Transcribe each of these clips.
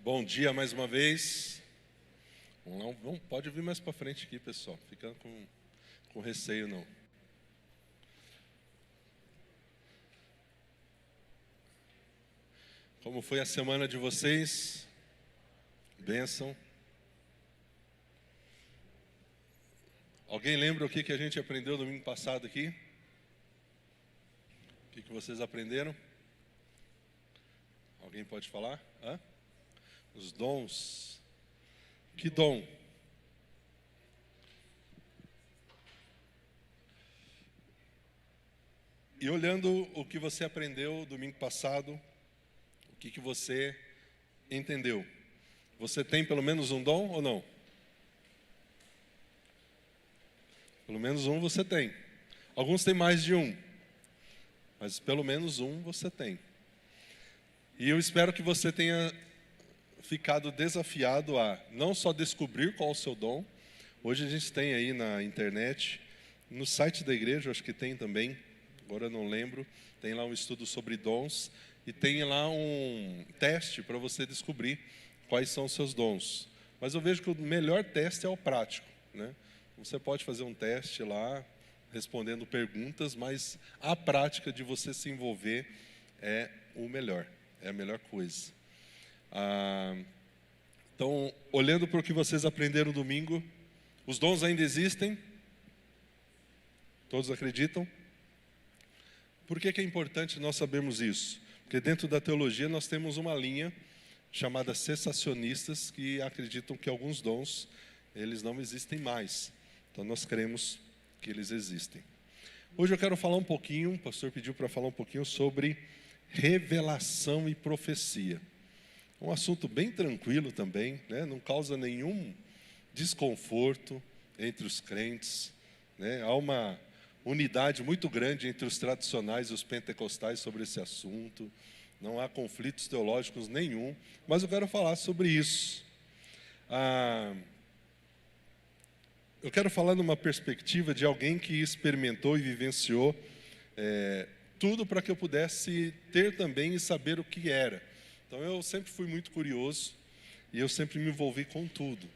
Bom dia mais uma vez. Não pode vir mais para frente aqui, pessoal. Fica com receio, não. Como foi a semana de vocês? Bênção. Alguém lembra o que a gente aprendeu domingo passado aqui? O que vocês aprenderam? Alguém pode falar? Os dons. Que dom? E olhando o que você aprendeu domingo passado, o que você entendeu? Você tem pelo menos um dom ou não? Pelo menos um você tem. Alguns têm mais de um, mas pelo menos um você tem. E eu espero que você tenha ficado desafiado a não só descobrir qual é o seu dom. Hoje a gente tem aí na internet, no site da igreja, acho que tem também, agora eu não lembro, tem lá um estudo sobre dons e tem lá um teste para você descobrir quais são os seus dons. Mas eu vejo que o melhor teste é o prático, né? Você pode fazer um teste lá, respondendo perguntas, mas a prática de você se envolver é o melhor, é a melhor coisa. Então, olhando para o que vocês aprenderam domingo, os dons ainda existem? Todos acreditam? Por que é importante nós sabermos isso? Porque dentro da teologia nós temos uma linha chamada cessacionistas que acreditam que alguns dons, eles não existem mais. Então nós cremos que eles existem. Hoje eu quero falar um pouquinho, o pastor pediu para falar um pouquinho sobre revelação e profecia. Um assunto bem tranquilo também, né? Não causa nenhum desconforto entre os crentes, né? Há uma unidade muito grande entre os tradicionais e os pentecostais sobre esse assunto. Não há conflitos teológicos nenhum, mas eu quero falar sobre isso. Eu quero falar numa perspectiva de alguém que experimentou e vivenciou tudo para que eu pudesse ter também e saber o que era. Então eu sempre fui muito curioso e eu sempre me envolvi com tudo,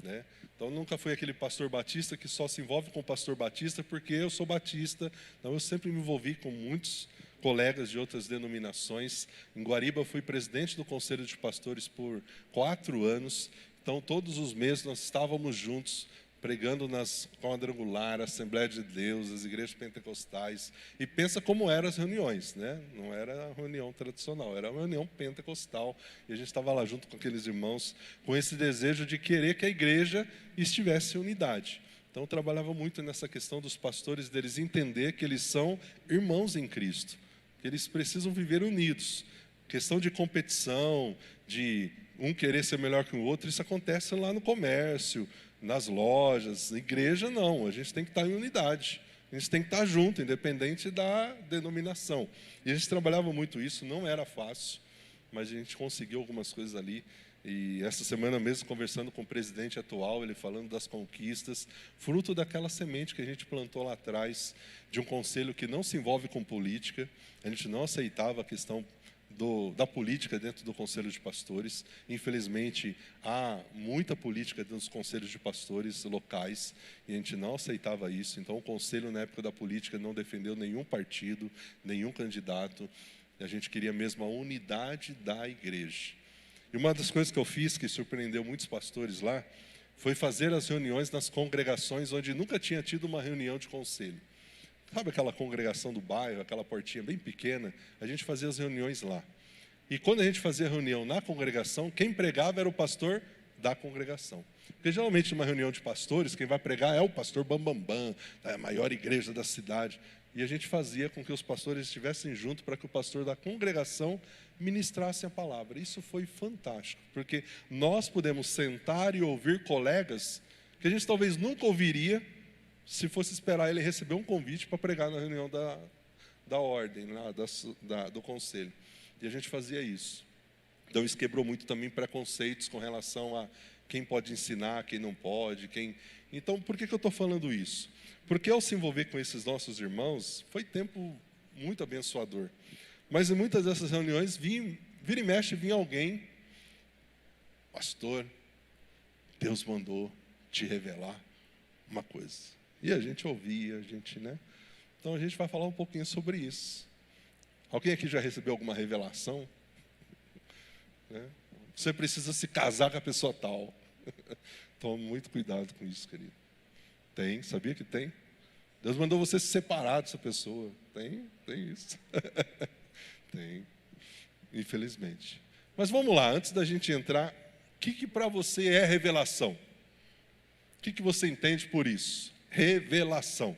né? Então nunca fui aquele pastor batista que só se envolve com o pastor batista porque eu sou batista. Então eu sempre me envolvi com muitos colegas de outras denominações. Em Guariba fui presidente do Conselho de Pastores por 4 anos. Então todos os meses nós estávamos juntos pregando nas quadrangular, Assembleia de Deus, as igrejas pentecostais. E pensa como eram as reuniões, né? Não era a reunião tradicional, era uma reunião pentecostal. E a gente estava lá junto com aqueles irmãos, com esse desejo de querer que a igreja estivesse em unidade. Então eu trabalhava muito nessa questão dos pastores, deles entender que eles são irmãos em Cristo, que eles precisam viver unidos. Questão de competição, de um querer ser melhor que o outro, isso acontece lá no comércio, nas lojas. Na igreja não, a gente tem que estar em unidade, a gente tem que estar junto, independente da denominação. E a gente trabalhava muito isso, não era fácil, mas a gente conseguiu algumas coisas ali. E essa semana mesmo, conversando com o presidente atual, ele falando das conquistas, fruto daquela semente que a gente plantou lá atrás, de um conselho que não se envolve com política. A gente não aceitava a questão da política dentro do Conselho de Pastores. Infelizmente, há muita política dentro dos conselhos de pastores locais, e a gente não aceitava isso. Então, o conselho, na época da política, não defendeu nenhum partido, nenhum candidato. A gente queria mesmo a unidade da igreja. E uma das coisas que eu fiz, que surpreendeu muitos pastores lá, foi fazer as reuniões nas congregações onde nunca tinha tido uma reunião de conselho. Sabe aquela congregação do bairro, aquela portinha bem pequena? A gente fazia as reuniões lá. E quando a gente fazia reunião na congregação, quem pregava era o pastor da congregação. Porque geralmente numa reunião de pastores, quem vai pregar é o pastor Bambambam, da maior igreja da cidade. E a gente fazia com que os pastores estivessem juntos para que o pastor da congregação ministrasse a palavra. Isso foi fantástico, porque nós podemos sentar e ouvir colegas que a gente talvez nunca ouviria se fosse esperar ele receber um convite para pregar na reunião da ordem, do conselho. E a gente fazia isso. Então isso quebrou muito também preconceitos com relação a quem pode ensinar, quem não pode, Então, por que eu estou falando isso? Porque ao se envolver com esses nossos irmãos, foi tempo muito abençoador. Mas em muitas dessas reuniões, vira e mexe, vinha alguém pastor, Deus mandou te revelar uma coisa. E a gente ouvia, né? Então a gente vai falar um pouquinho sobre isso. Alguém aqui já recebeu alguma revelação? Né? Você precisa se casar com a pessoa tal. Tome muito cuidado com isso, querido. Tem, sabia que tem? Deus mandou você se separar dessa pessoa. Tem isso. Tem, infelizmente. Mas vamos lá, antes da gente entrar, o que para você é revelação? O que você entende por isso? Revelação.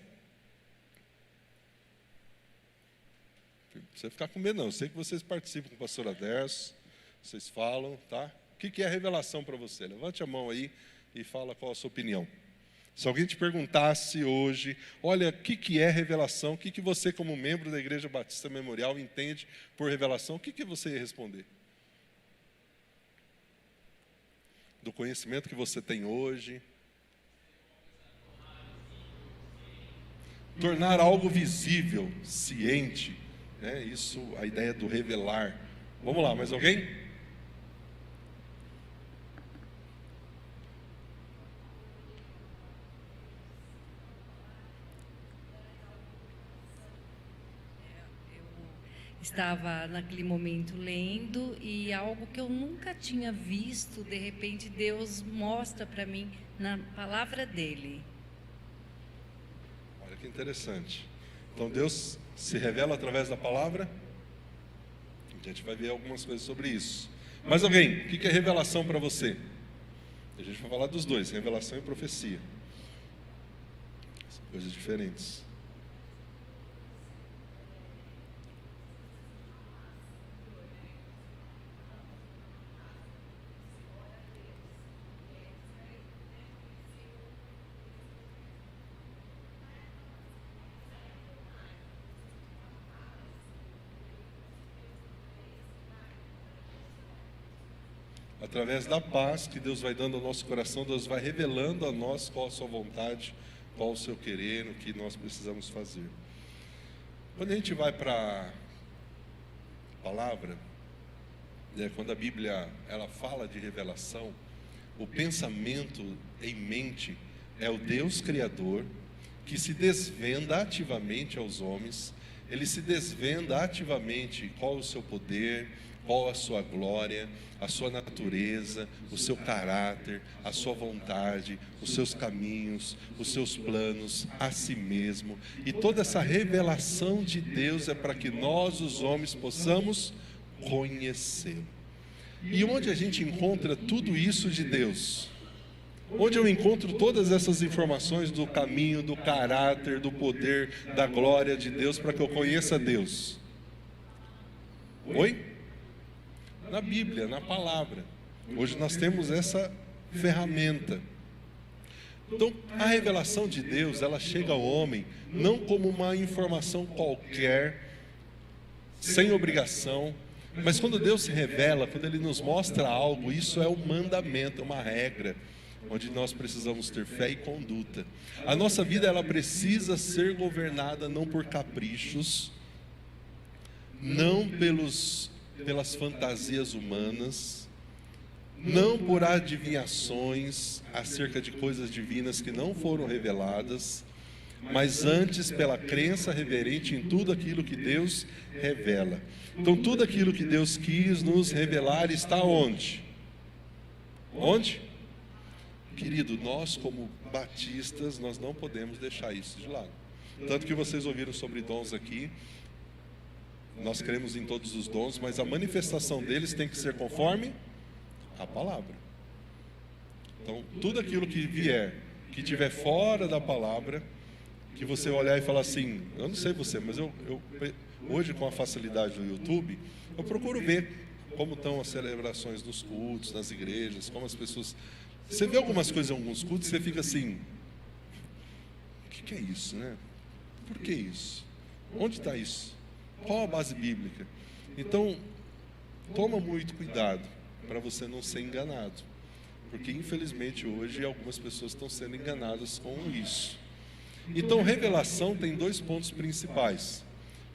Não precisa ficar com medo não, eu sei que vocês participam com o pastor Aderso, vocês falam, tá? O que é revelação para você? Levante a mão aí e fala qual a sua opinião. Se alguém te perguntasse hoje, olha, o que é revelação? O que você, como membro da Igreja Batista Memorial, entende por revelação? O que você ia responder? Do conhecimento que você tem hoje. Tornar algo visível, ciente, né? Isso, a ideia do revelar. Vamos lá, mais alguém? Estava naquele momento lendo e algo que eu nunca tinha visto, de repente Deus mostra para mim na palavra dele. Olha que interessante. Então Deus se revela através da palavra. A gente vai ver algumas coisas sobre isso. Mais alguém? O que é revelação para você? A gente vai falar dos dois, revelação e profecia. São coisas diferentes. Através da paz que Deus vai dando ao nosso coração, Deus vai revelando a nós qual a sua vontade, qual o seu querer, o que nós precisamos fazer. Quando a gente vai para a palavra, né, quando a Bíblia ela fala de revelação, o pensamento em mente é o Deus Criador que se desvenda ativamente aos homens. Ele se desvenda ativamente qual o seu poder, qual a sua glória, a sua natureza, o seu caráter, a sua vontade, os seus caminhos, os seus planos, a si mesmo. E toda essa revelação de Deus é para que nós, os homens, possamos conhecê-lo. E onde a gente encontra tudo isso de Deus? Onde eu encontro todas essas informações do caminho, do caráter, do poder, da glória de Deus, para que eu conheça Deus? Oi? Na Bíblia, na palavra. Hoje nós temos essa ferramenta. Então, a revelação de Deus, ela chega ao homem não como uma informação qualquer, sem obrigação, mas quando Deus se revela, quando Ele nos mostra algo, isso é um mandamento, é uma regra, onde nós precisamos ter fé e conduta. A nossa vida, ela precisa ser governada não por caprichos, não pelas fantasias humanas, não por adivinhações acerca de coisas divinas que não foram reveladas, mas antes pela crença reverente em tudo aquilo que Deus revela. Então tudo aquilo que Deus quis nos revelar está onde? Onde? Querido, nós como batistas, nós não podemos deixar isso de lado. Tanto que vocês ouviram sobre dons aqui. Nós cremos em todos os dons, mas a manifestação deles tem que ser conforme a palavra. Então, tudo aquilo que vier, que estiver fora da palavra, que você olhar e falar assim, eu não sei você, mas eu hoje com a facilidade do YouTube, eu procuro ver como estão as celebrações dos cultos, nas igrejas, como as pessoas... Você vê algumas coisas em alguns cultos, você fica assim, o que é isso, né? Por que isso? Onde está isso? Qual a base bíblica? Então, toma muito cuidado para você não ser enganado, porque infelizmente hoje algumas pessoas estão sendo enganadas com isso. Então, revelação tem dois pontos principais: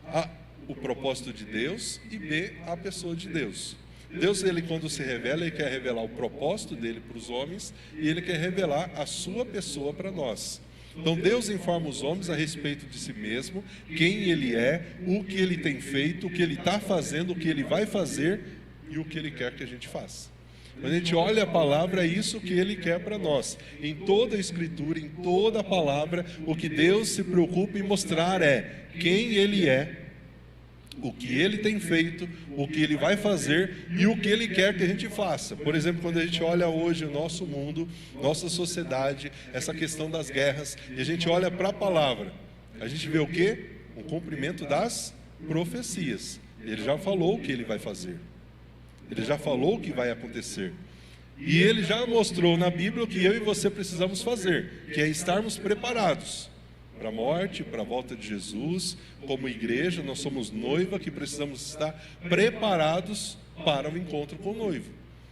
A, o propósito de Deus, e B, a pessoa de Deus. Deus, ele quando se revela, ele quer revelar o propósito dele para os homens e ele quer revelar a sua pessoa para nós. Então Deus informa os homens a respeito de si mesmo, quem ele é, o que ele tem feito, o que ele está fazendo, o que ele vai fazer e o que ele quer que a gente faça. Quando a gente olha a palavra, é isso que ele quer para nós. Em toda a escritura, em toda a palavra, o que Deus se preocupa em mostrar é quem ele é, o que ele tem feito, o que ele vai fazer e o que ele quer que a gente faça. Por exemplo, quando a gente olha hoje o nosso mundo, nossa sociedade, essa questão das guerras, e a gente olha para a palavra, a gente vê o quê? Um cumprimento das profecias. Ele já falou o que ele vai fazer. Ele já falou o que vai acontecer. E ele já mostrou na Bíblia o que eu e você precisamos fazer, que é estarmos preparados para a morte, para a volta de Jesus. Como igreja, nós somos noiva que precisamos estar preparados para o encontro com o noivo.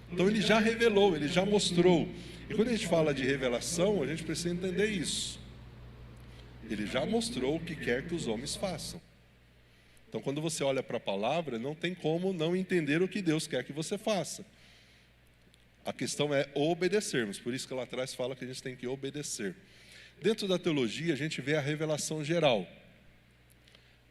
Então ele já revelou, ele já mostrou. E quando a gente fala de revelação, a gente precisa entender isso. Ele já mostrou o que quer que os homens façam. Então quando você olha para a palavra, não tem como não entender o que Deus quer que você faça. A questão é obedecermos, por isso que lá atrás fala que a gente tem que obedecer. Dentro da teologia, a gente vê a revelação geral.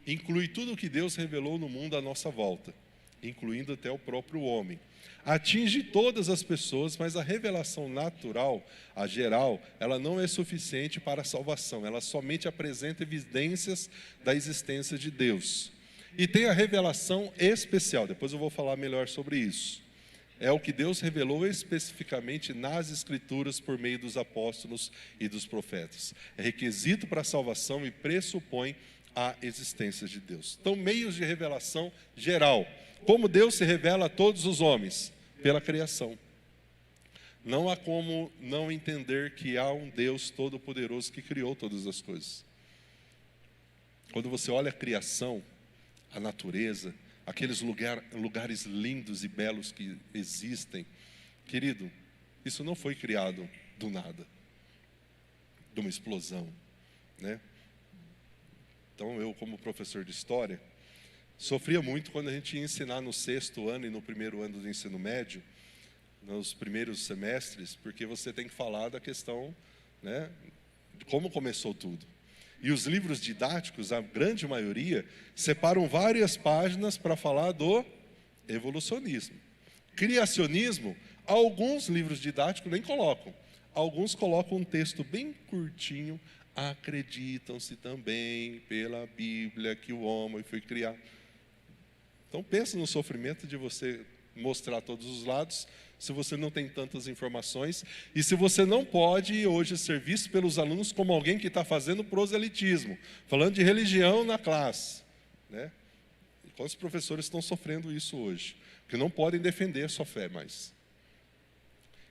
Inclui tudo o que Deus revelou no mundo à nossa volta, incluindo até o próprio homem. Atinge todas as pessoas, mas a revelação natural, a geral, ela não é suficiente para a salvação. Ela somente apresenta evidências da existência de Deus. E tem a revelação especial, depois eu vou falar melhor sobre isso. É o que Deus revelou especificamente nas Escrituras por meio dos apóstolos e dos profetas. É requisito para a salvação e pressupõe a existência de Deus. Então, meios de revelação geral. Como Deus se revela a todos os homens? Pela criação. Não há como não entender que há um Deus todo-poderoso que criou todas as coisas. Quando você olha a criação, a natureza, aqueles lugares lindos e belos que existem, querido, isso não foi criado do nada, de uma explosão, né? Então eu, como professor de história, sofria muito quando a gente ia ensinar no 6º ano e no 1º ano do ensino médio, nos primeiros semestres, porque você tem que falar da questão, né, de como começou tudo. E os livros didáticos, a grande maioria, separam várias páginas para falar do evolucionismo. Criacionismo, alguns livros didáticos nem colocam. Alguns colocam um texto bem curtinho, acreditam-se também pela Bíblia que o homem foi criado. Então pense no sofrimento de você mostrar todos os lados, se você não tem tantas informações, e se você não pode hoje ser visto pelos alunos como alguém que está fazendo proselitismo, falando de religião na classe, né? E quantos professores estão sofrendo isso hoje? Porque não podem defender a sua fé mais.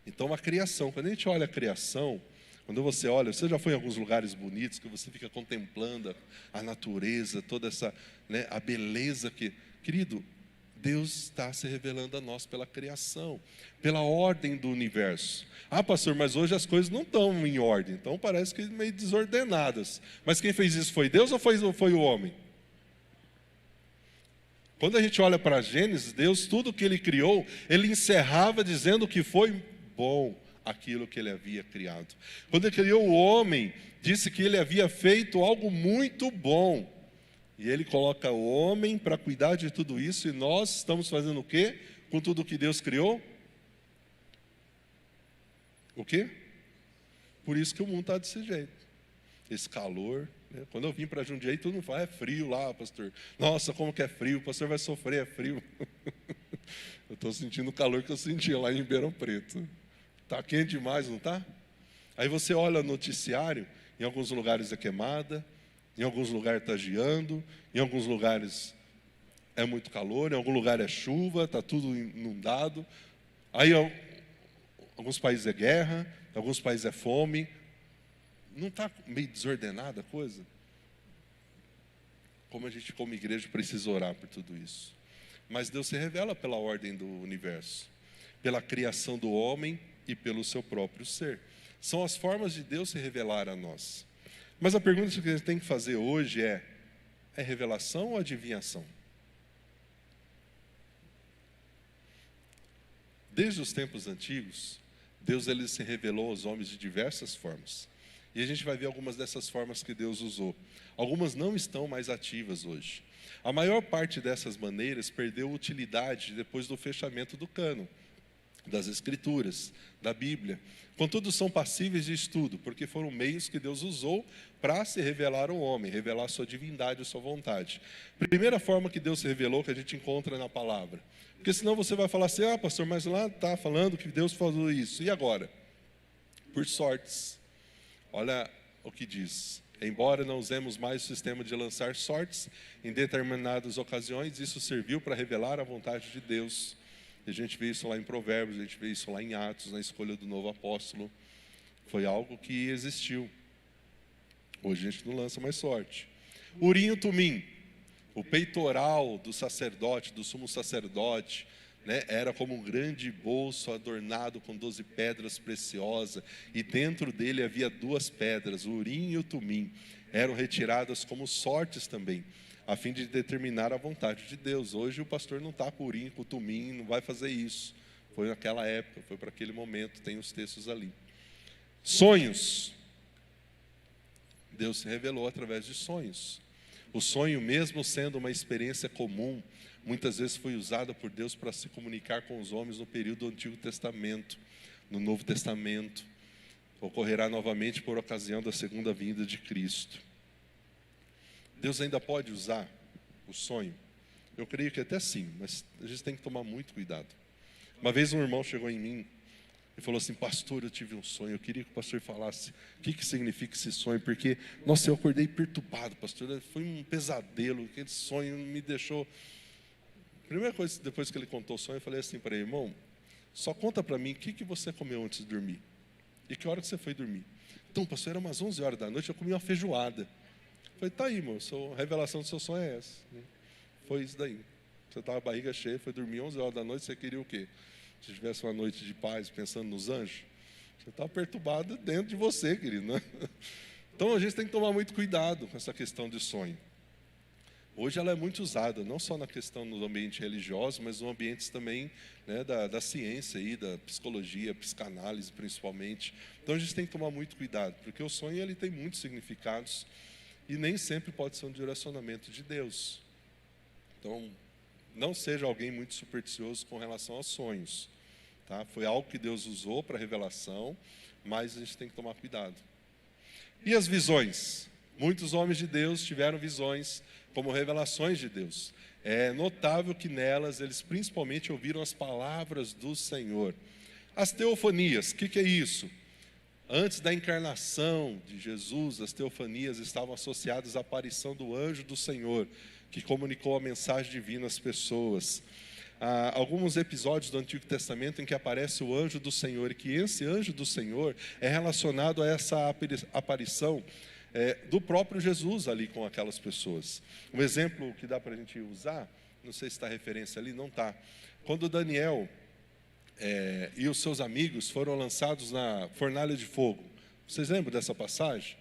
Então a criação, quando a gente olha a criação, quando você olha, você já foi em alguns lugares bonitos, que você fica contemplando a natureza, toda essa, né, a beleza que... Querido, Deus está se revelando a nós pela criação, pela ordem do universo. Ah, pastor, mas hoje as coisas não estão em ordem, então parece que meio desordenadas. Mas quem fez isso foi Deus ou foi o homem? Quando a gente olha para Gênesis, Deus, tudo que Ele criou, Ele encerrava dizendo que foi bom aquilo que Ele havia criado. Quando Ele criou o homem, disse que Ele havia feito algo muito bom. E Ele coloca o homem para cuidar de tudo isso, e nós estamos fazendo o quê? Com tudo que Deus criou? O quê? Por isso que o mundo está desse jeito. Esse calor, né? Quando eu vim para Jundiaí, todo mundo fala, é frio lá, pastor. Nossa, como que é frio, o pastor vai sofrer, é frio. Eu estou sentindo o calor que eu sentia lá em Ribeirão Preto. Está quente demais, não está? Aí você olha o noticiário, em alguns lugares é queimada, em alguns lugares está geando, em alguns lugares é muito calor, em algum lugar é chuva, está tudo inundado. Aí alguns países é guerra, em alguns países é fome. Não está meio desordenada a coisa? Como a gente, como igreja, precisa orar por tudo isso. Mas Deus se revela pela ordem do universo, pela criação do homem e pelo seu próprio ser. São as formas de Deus se revelar a nós. Mas a pergunta que a gente tem que fazer hoje é revelação ou adivinhação? Desde os tempos antigos, Deus ele se revelou aos homens de diversas formas. E a gente vai ver algumas dessas formas que Deus usou. Algumas não estão mais ativas hoje. A maior parte dessas maneiras perdeu utilidade depois do fechamento do cânon, das Escrituras, da Bíblia. Contudo, são passíveis de estudo, porque foram meios que Deus usou para se revelar ao homem, revelar a sua divindade, a sua vontade. Primeira forma que Deus se revelou, que a gente encontra na palavra. Porque senão você vai falar assim, pastor, mas lá está falando que Deus falou isso. E agora? Por sortes. Olha o que diz. Embora não usemos mais o sistema de lançar sortes, em determinadas ocasiões, isso serviu para revelar a vontade de Deus. A gente vê isso lá em Provérbios, a gente vê isso lá em Atos, na escolha do novo apóstolo. Foi algo que existiu. Hoje a gente não lança mais sorte. Urim e Tumim, o peitoral do sacerdote, do sumo sacerdote, né, era como um grande bolso adornado com 12 pedras preciosas, e dentro dele havia 2 pedras, o Urim e o Tumim. Eram retiradas como sortes também, a fim de determinar a vontade de Deus. Hoje o pastor não está com o Urim, com o Tumim, não vai fazer isso. Foi naquela época, foi para aquele momento, tem os textos ali. Sonhos. Deus se revelou através de sonhos. O sonho, mesmo sendo uma experiência comum, muitas vezes foi usada por Deus para se comunicar com os homens no período do Antigo Testamento. No Novo Testamento, ocorrerá novamente por ocasião da segunda vinda de Cristo. Deus ainda pode usar o sonho? Eu creio que até sim, mas a gente tem que tomar muito cuidado. Uma vez um irmão chegou em mim e falou assim, pastor, eu tive um sonho, eu queria que o pastor falasse o que significa esse sonho, porque, nossa, eu acordei perturbado, pastor, foi um pesadelo, aquele sonho me deixou... Primeira coisa, depois que ele contou o sonho, eu falei assim para ele, irmão, só conta para mim o que você comeu antes de dormir, e que hora que você foi dormir. Então, pastor, era umas 11 horas da noite, eu comi uma feijoada. Eu falei, tá aí, irmão, a revelação do seu sonho é essa. Foi isso daí. Você estava com a barriga cheia, foi dormir 11 horas da noite, você queria o quê? Se tivesse uma noite de paz, pensando nos anjos, você estava perturbado dentro de você, querido, né? Então a gente tem que tomar muito cuidado com essa questão de sonho. Hoje ela é muito usada, não só na questão no ambiente religioso, mas no ambiente também, né, da ciência, aí, da psicologia, psicanálise principalmente. Então a gente tem que tomar muito cuidado, porque o sonho ele tem muitos significados e nem sempre pode ser um direcionamento de Deus. Então, não seja alguém muito supersticioso com relação aos sonhos. Tá? Foi algo que Deus usou para revelação, mas a gente tem que tomar cuidado. E as visões? Muitos homens de Deus tiveram visões como revelações de Deus. É notável que nelas eles principalmente ouviram as palavras do Senhor. As teofanias, o que é isso? Antes da encarnação de Jesus, as teofanias estavam associadas à aparição do anjo do Senhor, que comunicou a mensagem divina às pessoas. Há alguns episódios do Antigo Testamento em que aparece o anjo do Senhor, e que esse anjo do Senhor é relacionado a essa aparição do próprio Jesus ali com aquelas pessoas. Um exemplo que dá para a gente usar, não sei se está referência ali, não está. Quando Daniel e os seus amigos foram lançados na fornalha de fogo, vocês lembram dessa passagem?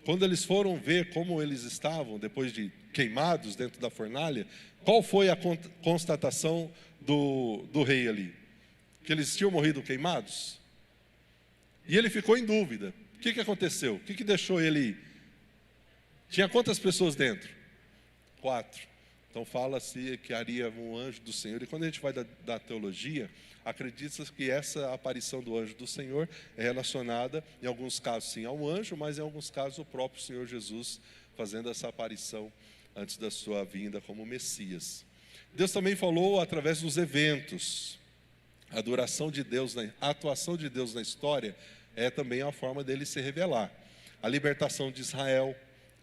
Quando eles foram ver como eles estavam, depois de queimados dentro da fornalha, qual foi a constatação do rei ali? Que eles tinham morrido queimados? E ele ficou em dúvida. O que aconteceu? O que deixou ele... Tinha quantas pessoas dentro? 4. Então fala-se que haria um anjo do Senhor. E quando a gente vai da teologia, acredita-se que essa aparição do anjo do Senhor é relacionada, em alguns casos sim, ao anjo, mas em alguns casos o próprio Senhor Jesus fazendo essa aparição antes da sua vinda como Messias. Deus também falou através dos eventos. A adoração de Deus, a atuação de Deus na história é também a forma dele se revelar. A libertação de Israel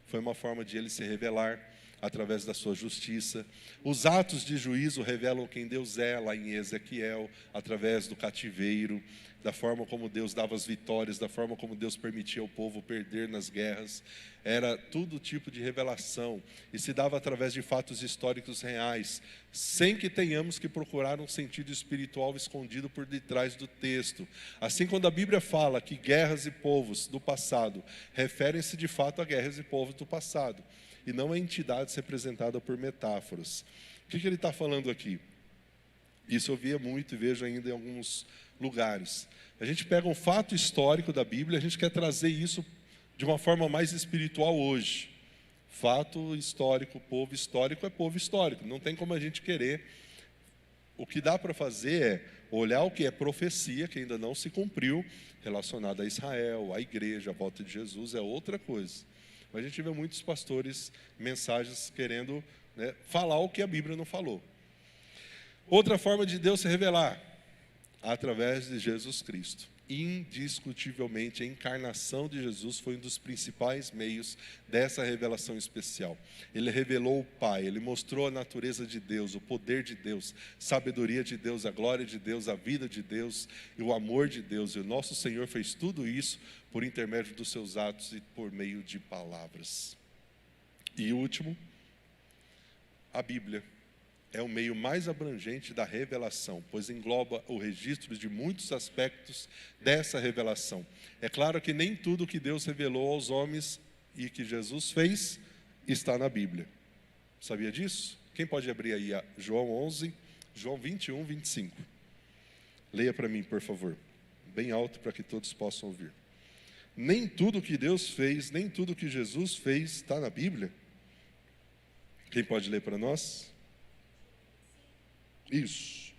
foi uma forma de ele se revelar através da sua justiça. Os atos de juízo revelam quem Deus é, lá em Ezequiel, através do cativeiro, da forma como Deus dava as vitórias, da forma como Deus permitia o povo perder nas guerras. Era todo tipo de revelação e se dava através de fatos históricos reais, sem que tenhamos que procurar um sentido espiritual escondido por detrás do texto. Assim, quando a Bíblia fala que guerras e povos do passado referem-se de fato a guerras e povos do passado, e não a entidades representadas por metáforas. O que ele está falando aqui? Isso eu via muito e vejo ainda em alguns lugares. A gente pega um fato histórico da Bíblia, a gente quer trazer isso de uma forma mais espiritual hoje. Fato histórico, povo histórico é povo histórico. Não tem como a gente querer. O que dá para fazer é olhar o que é profecia, que ainda não se cumpriu, relacionado a Israel, à igreja, à volta de Jesus, é outra coisa. Mas a gente vê muitos pastores, mensagens querendo, né, falar o que a Bíblia não falou. Outra forma de Deus se revelar, através de Jesus Cristo. Indiscutivelmente, a encarnação de Jesus foi um dos principais meios dessa revelação especial. Ele revelou o Pai, ele mostrou a natureza de Deus, o poder de Deus, sabedoria de Deus, a glória de Deus, a vida de Deus e o amor de Deus. E o nosso Senhor fez tudo isso por intermédio dos seus atos e por meio de palavras. E último, a Bíblia é o meio mais abrangente da revelação, pois engloba o registro de muitos aspectos dessa revelação. É claro que nem tudo que Deus revelou aos homens e que Jesus fez está na Bíblia. Sabia disso? Quem pode abrir aí a João 11, João 21, 25. Leia para mim, por favor, bem alto para que todos possam ouvir. Nem tudo que Deus fez, nem tudo que Jesus fez está na Bíblia. Quem pode ler para nós? Isso.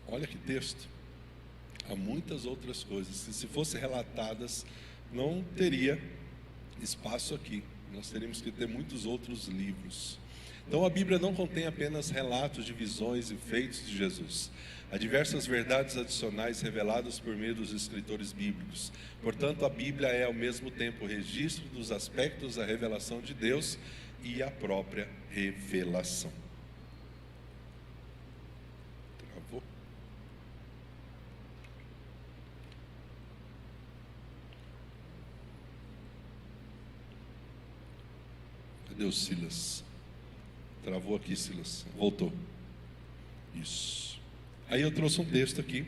Olha que texto. Há muitas outras coisas que, se fossem relatadas, não teria espaço aqui. Nós teríamos que ter muitos outros livros. Então a Bíblia não contém apenas relatos de visões e feitos de Jesus. Há diversas verdades adicionais reveladas por meio dos escritores bíblicos. Portanto, a Bíblia é ao mesmo tempo o registro dos aspectos da revelação de Deus e a própria revelação. Travou? Cadê o Silas? Travou aqui, Silas. Voltou. Isso. Aí eu trouxe um texto aqui,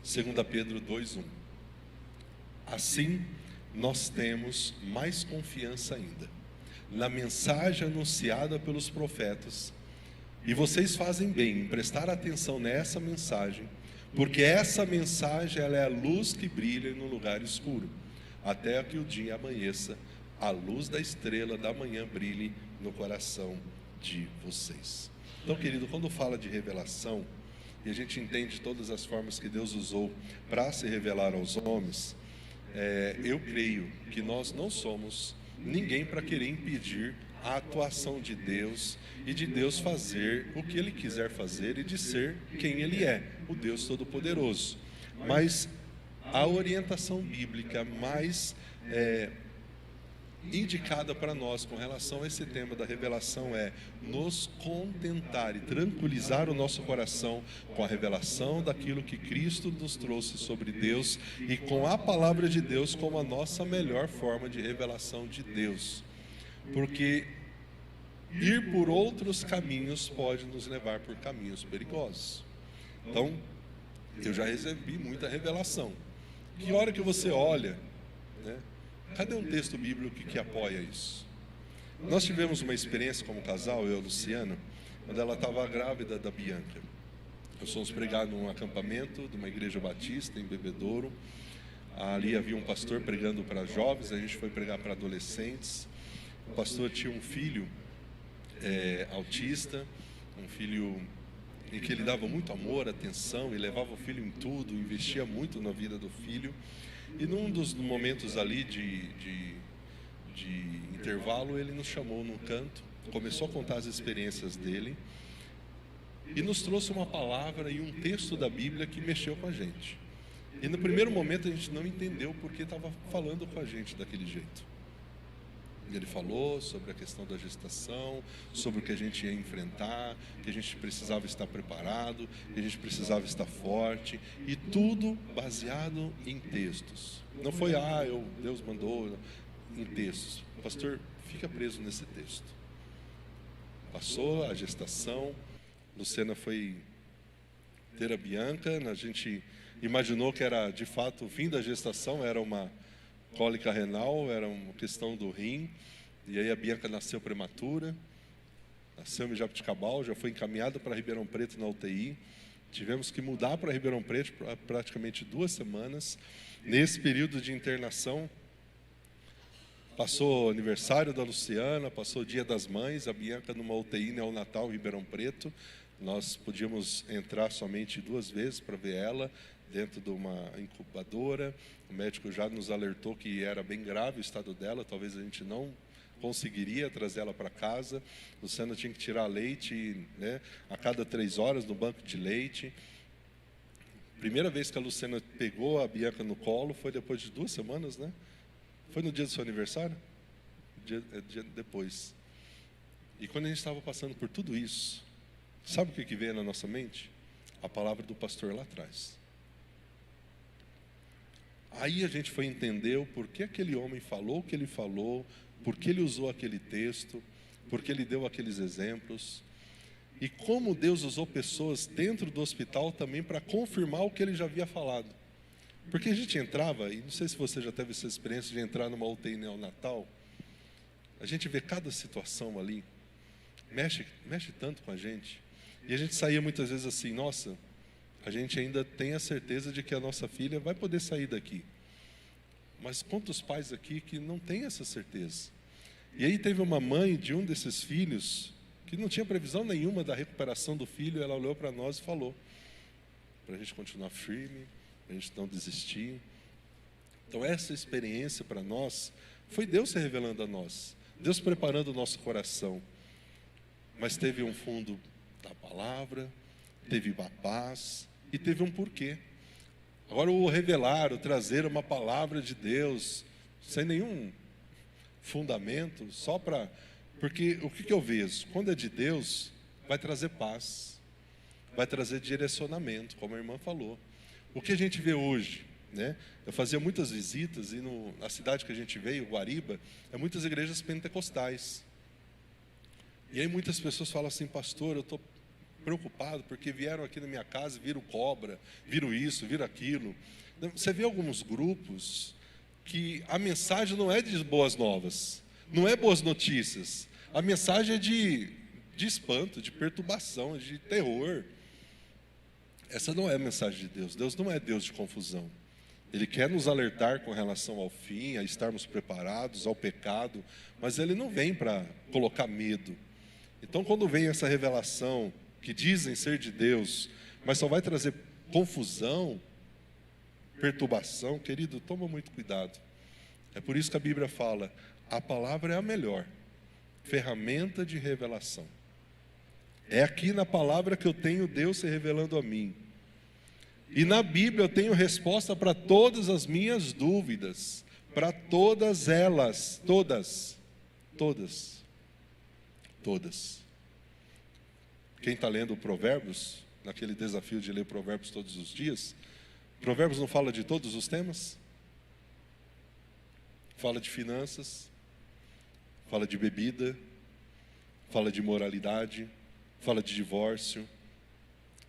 2 Pedro 2:1. Assim, nós temos mais confiança ainda na mensagem anunciada pelos profetas. E vocês fazem bem em prestar atenção nessa mensagem, porque essa mensagem ela é a luz que brilha no lugar escuro, até que o dia amanheça, a luz da estrela da manhã brilhe no coração de vocês. Então, querido, quando fala de revelação, e a gente entende todas as formas que Deus usou para se revelar aos homens, eu creio que nós não somos ninguém para querer impedir a atuação de Deus e de Deus fazer o que Ele quiser fazer e de ser quem Ele é, o Deus Todo-Poderoso. Mas a orientação bíblica mais indicada para nós com relação a esse tema da revelação é nos contentar e tranquilizar o nosso coração com a revelação daquilo que Cristo nos trouxe sobre Deus e com a palavra de Deus como a nossa melhor forma de revelação de Deus. Porque ir por outros caminhos pode nos levar por caminhos perigosos. Então, eu já recebi muita revelação. Que hora que você olha, né? Cadê um texto bíblico que apoia isso? Nós tivemos uma experiência como casal, eu e a Luciana, quando ela estava grávida da Bianca. Nós fomos pregar num acampamento de uma igreja batista em Bebedouro. Ali havia um pastor pregando para jovens, a gente foi pregar para adolescentes. O pastor tinha um filho autista, um filho em que ele dava muito amor, atenção, e levava o filho em tudo, investia muito na vida do filho. E num dos momentos ali de intervalo, ele nos chamou num canto, começou a contar as experiências dele e nos trouxe uma palavra e um texto da Bíblia que mexeu com a gente. E no primeiro momento a gente não entendeu porque estava falando com a gente daquele jeito. Ele falou sobre a questão da gestação, sobre o que a gente ia enfrentar, que a gente precisava estar preparado, que a gente precisava estar forte, e tudo baseado em textos. Não foi, Deus mandou, em textos. Pastor, fica preso nesse texto. Passou a gestação, Luciana foi ter a Bianca, a gente imaginou que era de fato o fim da gestação, era uma cólica renal, era uma questão do rim, e aí a Bianca nasceu prematura, nasceu em Jaboticabal, já foi encaminhada para Ribeirão Preto na UTI, tivemos que mudar para Ribeirão Preto por praticamente 2 semanas. Nesse período de internação, passou o aniversário da Luciana, passou o Dia das Mães, a Bianca numa UTI neonatal em Ribeirão Preto. Nós podíamos entrar somente 2 vezes para ver ela, dentro de uma incubadora. O médico já nos alertou que era bem grave o estado dela, talvez a gente não conseguiria trazer ela para casa. Luciana tinha que tirar leite, né, a cada 3 horas no banco de leite. Primeira vez que a Luciana pegou a Bianca no colo foi depois de 2 semanas, né? Foi no dia do seu aniversário? Dia depois. E quando a gente estava passando por tudo isso, sabe o que veio na nossa mente? A palavra do pastor lá atrás. Aí a gente foi entender o porquê aquele homem falou o que ele falou, por que ele usou aquele texto, por que ele deu aqueles exemplos, e como Deus usou pessoas dentro do hospital também para confirmar o que ele já havia falado. Porque a gente entrava, e não sei se você já teve essa experiência de entrar numa UTI neonatal, a gente vê cada situação ali, mexe tanto com a gente, e a gente saía muitas vezes assim, nossa, a gente ainda tem a certeza de que a nossa filha vai poder sair daqui. Mas quantos pais aqui que não têm essa certeza? E aí teve uma mãe de um desses filhos, que não tinha previsão nenhuma da recuperação do filho, ela olhou para nós e falou, para a gente continuar firme, a gente não desistir. Então essa experiência para nós foi Deus se revelando a nós, Deus preparando o nosso coração. Mas teve um fundo da palavra, teve uma paz e teve um porquê. Agora o revelar, o trazer uma palavra de Deus sem nenhum fundamento, só para... Porque o que eu vejo? Quando é de Deus, vai trazer paz, vai trazer direcionamento, como a irmã falou. O que a gente vê hoje, né? Eu fazia muitas visitas e na cidade que a gente veio, Guariba, muitas igrejas pentecostais. E aí muitas pessoas falam assim, pastor, eu estou preocupado porque vieram aqui na minha casa, viram cobra, viram isso, viram aquilo. Você vê alguns grupos que a mensagem não é de boas novas, não é boas notícias. A mensagem é de espanto, de perturbação, de terror. Essa não é a mensagem de Deus. Deus não é Deus de confusão. Ele quer nos alertar com relação ao fim, a estarmos preparados, ao pecado, mas Ele não vem para colocar medo. Então, quando vem essa revelação, que dizem ser de Deus, mas só vai trazer confusão, perturbação, querido, toma muito cuidado. É por isso que a Bíblia fala, a palavra é a melhor ferramenta de revelação. É aqui na palavra que eu tenho Deus se revelando a mim. E na Bíblia eu tenho resposta para todas as minhas dúvidas, para todas elas, todas. Quem está lendo Provérbios, naquele desafio de ler Provérbios todos os dias, Provérbios não fala de todos os temas? Fala de finanças, fala de bebida, fala de moralidade, fala de divórcio.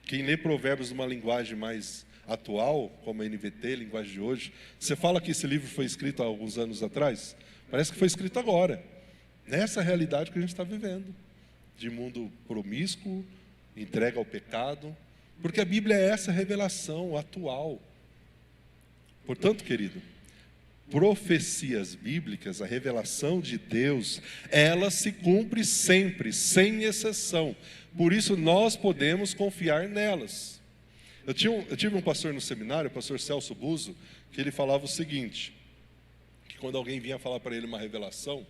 Quem lê Provérbios numa linguagem mais atual, como a NVT, linguagem de hoje, você fala que esse livro foi escrito há alguns anos atrás? Parece que foi escrito agora, nessa realidade que a gente está vivendo, de mundo promíscuo, entrega ao pecado, porque a Bíblia é essa revelação atual. Portanto, querido, profecias bíblicas, a revelação de Deus, ela se cumpre sempre, sem exceção. Por isso nós podemos confiar nelas. Eu tive um pastor no seminário, o pastor Celso Buzo, que ele falava o seguinte, que quando alguém vinha falar para ele uma revelação,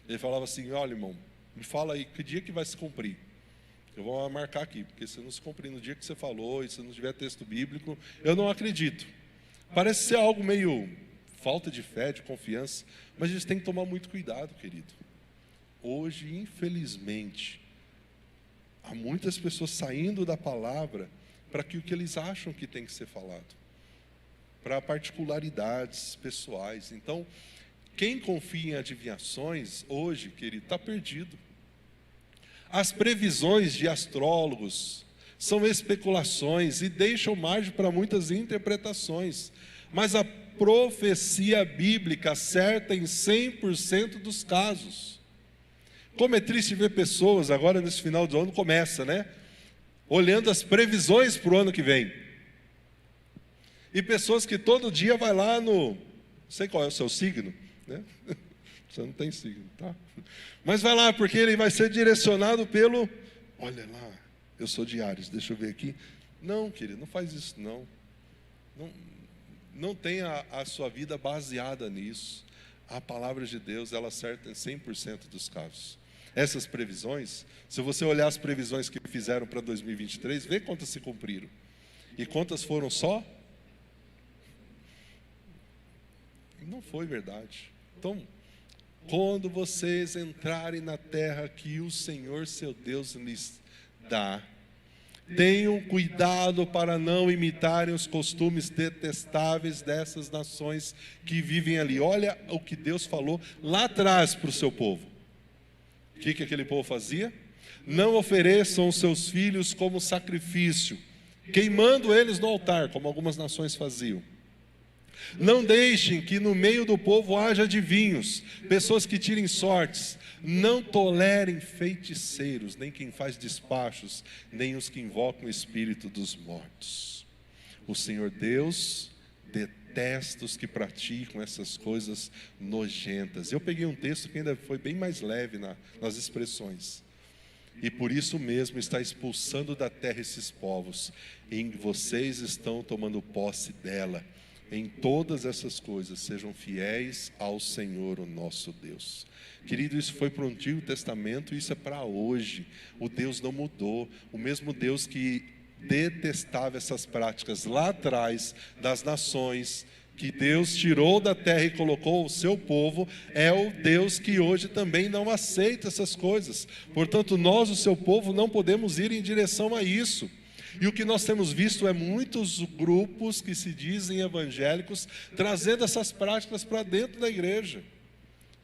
ele falava assim, olha irmão, me fala aí, que dia que vai se cumprir? Eu vou marcar aqui, porque se não se cumprir no dia que você falou, e se não tiver texto bíblico, eu não acredito. Parece ser algo meio falta de fé, de confiança, mas a gente tem que tomar muito cuidado, querido. Hoje, infelizmente, há muitas pessoas saindo da palavra para que o que eles acham que tem que ser falado, para particularidades pessoais. Então, quem confia em adivinhações, hoje, querido, está perdido. As previsões de astrólogos são especulações e deixam margem para muitas interpretações, mas a profecia bíblica acerta em 100% dos casos. Como é triste ver pessoas, agora nesse final do ano começa, né? Olhando as previsões para o ano que vem. E pessoas que todo dia vai lá no... Não sei qual é o seu signo, né? Você não tem signo, tá? Mas vai lá, porque ele vai ser direcionado pelo... Olha lá, eu sou de Áries, deixa eu ver aqui. Não, querido, não faz isso não. Não tenha a sua vida baseada nisso. A palavra de Deus, ela acerta em 100% dos casos. Essas previsões, se você olhar as previsões que fizeram para 2023, vê quantas se cumpriram. E quantas foram só? Não foi verdade. Então, quando vocês entrarem na terra que o Senhor seu Deus lhes dá, tenham cuidado para não imitarem os costumes detestáveis dessas nações que vivem ali. Olha o que Deus falou lá atrás para o seu povo. O que aquele povo fazia? Não ofereçam os seus filhos como sacrifício, queimando eles no altar, como algumas nações faziam. Não deixem que no meio do povo haja adivinhos, pessoas que tirem sortes. Não tolerem feiticeiros, nem quem faz despachos, nem os que invocam o espírito dos mortos. O Senhor Deus detesta os que praticam essas coisas nojentas. Eu peguei um texto que ainda foi bem mais leve nas expressões. E por isso mesmo está expulsando da terra esses povos, e vocês estão tomando posse dela. Em todas essas coisas, sejam fiéis ao Senhor, o nosso Deus. Querido, isso foi para o Antigo Testamento, isso é para hoje. O Deus não mudou. O mesmo Deus que detestava essas práticas lá atrás das nações, que Deus tirou da terra e colocou o seu povo, é o Deus que hoje também não aceita essas coisas. Portanto, nós, o seu povo, não podemos ir em direção a isso. E o que nós temos visto é muitos grupos que se dizem evangélicos trazendo essas práticas para dentro da igreja,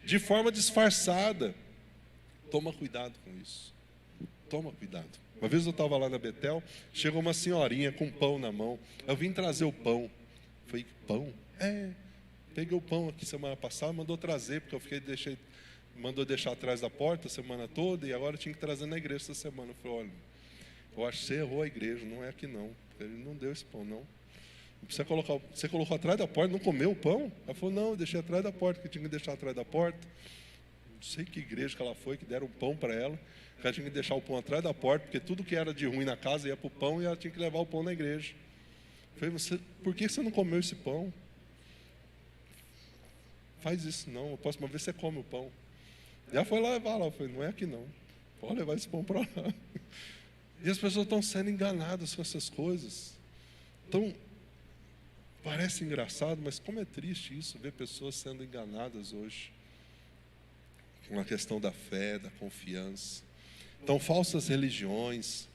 de forma disfarçada. Toma cuidado com isso. Toma cuidado. Uma vez eu estava lá na Betel, chegou uma senhorinha com pão na mão. Eu vim trazer o pão. Falei, pão? Peguei o pão aqui semana passada, mandou trazer, porque eu mandou deixar atrás da porta a semana toda, e agora tinha que trazer na igreja essa semana. Eu falei, olha, eu acho que você errou a igreja, não é aqui não. Ele não deu esse pão, não. Você colocou atrás da porta, não comeu o pão? Ela falou, não, eu deixei atrás da porta, que tinha que deixar atrás da porta. Não sei que igreja que ela foi, que deram pão para ela, que ela tinha que deixar o pão atrás da porta, porque tudo que era de ruim na casa ia para o pão, e ela tinha que levar o pão na igreja. Eu falei, por que você não comeu esse pão? Faz isso não, a próxima vez você come o pão. E ela foi lá levar lá, eu falei, não é aqui não, pode levar esse pão para lá. E as pessoas estão sendo enganadas com essas coisas. Então, parece engraçado, mas como é triste isso, ver pessoas sendo enganadas hoje, com a questão da fé, da confiança. Então, falsas religiões,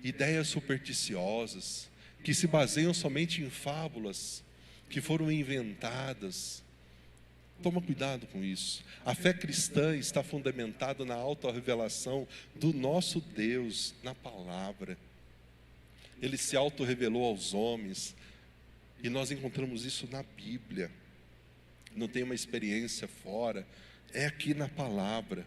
ideias supersticiosas, que se baseiam somente em fábulas, que foram inventadas. Toma cuidado com isso. A fé cristã está fundamentada na autorrevelação do nosso Deus, na palavra. Ele se autorrevelou aos homens, e nós encontramos isso na Bíblia. Não tem uma experiência fora, é aqui na palavra.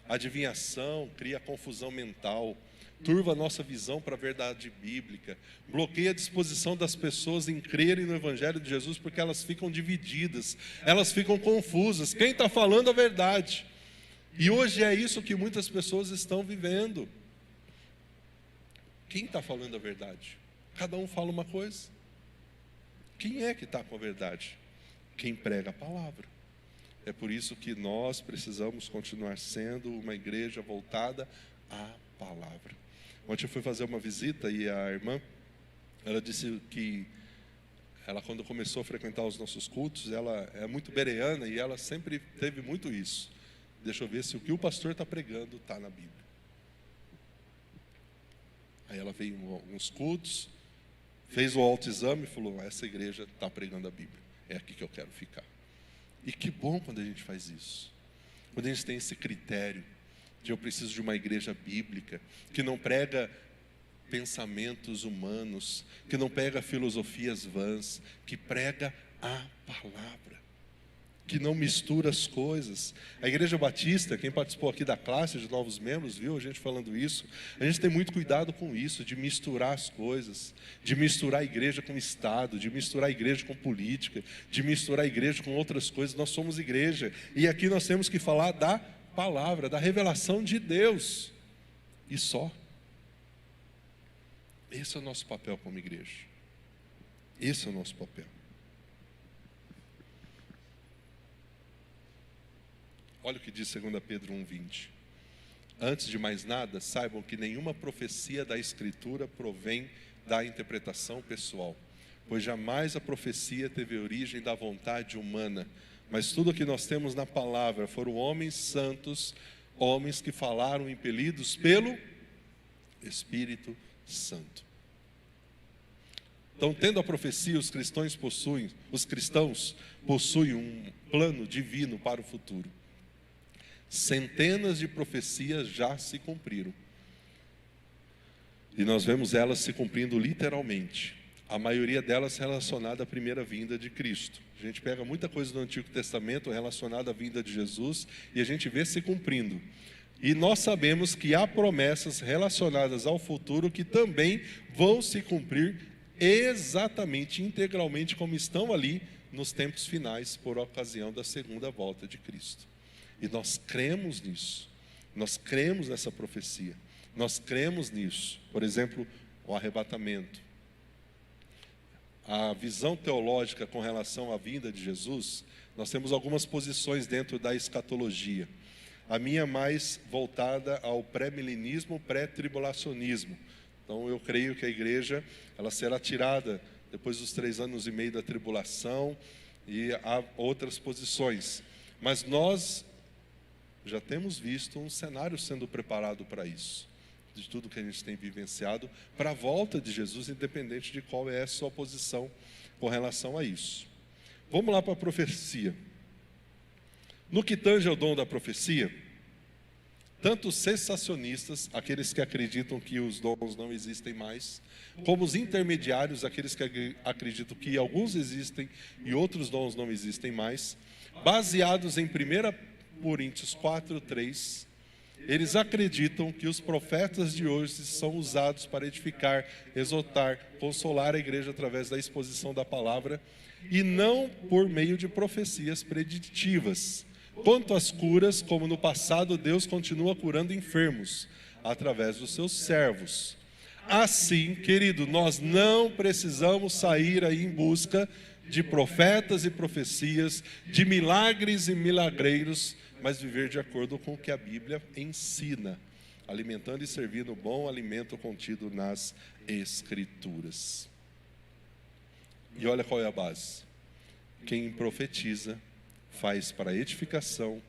A adivinhação cria confusão mental, turva a nossa visão para a verdade bíblica, bloqueia a disposição das pessoas em crerem no Evangelho de Jesus, porque elas ficam divididas, elas ficam confusas. Quem está falando a verdade? E hoje é isso que muitas pessoas estão vivendo. Quem está falando a verdade? Cada um fala uma coisa. Quem é que está com a verdade? Quem prega a palavra. É por isso que nós precisamos continuar sendo uma igreja voltada à palavra. Ontem eu fui fazer uma visita e a irmã, ela disse que ela, quando começou a frequentar os nossos cultos, ela é muito bereana e ela sempre teve muito isso. Deixa eu ver se o que o pastor está pregando está na Bíblia. Aí ela veio em alguns cultos, fez o autoexame e falou, essa igreja está pregando a Bíblia, é aqui que eu quero ficar. E que bom quando a gente faz isso, quando a gente tem esse critério. Eu preciso de uma igreja bíblica, que não prega pensamentos humanos, que não prega filosofias vãs, que prega a palavra, que não mistura as coisas. A Igreja Batista, quem participou aqui da classe de novos membros, viu a gente falando isso, a gente tem muito cuidado com isso, de misturar as coisas, de misturar a igreja com o Estado, de misturar a igreja com política, de misturar a igreja com outras coisas. Nós somos igreja, e aqui nós temos que falar da palavra, da revelação de Deus, e só. Esse é o nosso papel como igreja. Esse é o nosso papel. Olha o que diz 2 Pedro 1,20. Antes de mais nada, saibam que nenhuma profecia da Escritura provém da interpretação pessoal, pois jamais a profecia teve origem da vontade humana, mas tudo o que nós temos na palavra foram homens santos, homens que falaram impelidos pelo Espírito Santo. Então, tendo a profecia, os cristãos possuem um plano divino para o futuro. Centenas de profecias já se cumpriram. E nós vemos elas se cumprindo literalmente. A maioria delas relacionada à primeira vinda de Cristo. A gente pega muita coisa do Antigo Testamento relacionada à vinda de Jesus e a gente vê se cumprindo. E nós sabemos que há promessas relacionadas ao futuro que também vão se cumprir exatamente, integralmente, como estão ali nos tempos finais, por ocasião da segunda volta de Cristo. E nós cremos nisso, nós cremos nessa profecia, nós cremos nisso. Por exemplo, o arrebatamento. A visão teológica com relação à vinda de Jesus, nós temos algumas posições dentro da escatologia. A minha mais voltada ao pré-milenismo, pré-tribulacionismo. Então eu creio que a igreja, ela será tirada depois dos 3 anos e meio da tribulação, e há outras posições. Mas nós já temos visto um cenário sendo preparado para isso, de tudo que a gente tem vivenciado, para a volta de Jesus, independente de qual é a sua posição com relação a isso. Vamos lá para a profecia. No que tange ao dom da profecia, tanto os cessacionistas, aqueles que acreditam que os dons não existem mais, como os intermediários, aqueles que acreditam que alguns existem e outros dons não existem mais, baseados em 1 Coríntios 4:3, eles acreditam que os profetas de hoje são usados para edificar, exortar, consolar a igreja através da exposição da palavra e não por meio de profecias preditivas. Quanto às curas, como no passado, Deus continua curando enfermos através dos seus servos. Assim, querido, nós não precisamos sair aí em busca de profetas e profecias, de milagres e milagreiros, mas viver de acordo com o que a Bíblia ensina, alimentando e servindo o bom alimento contido nas Escrituras. E olha qual é a base. Quem profetiza faz para edificação,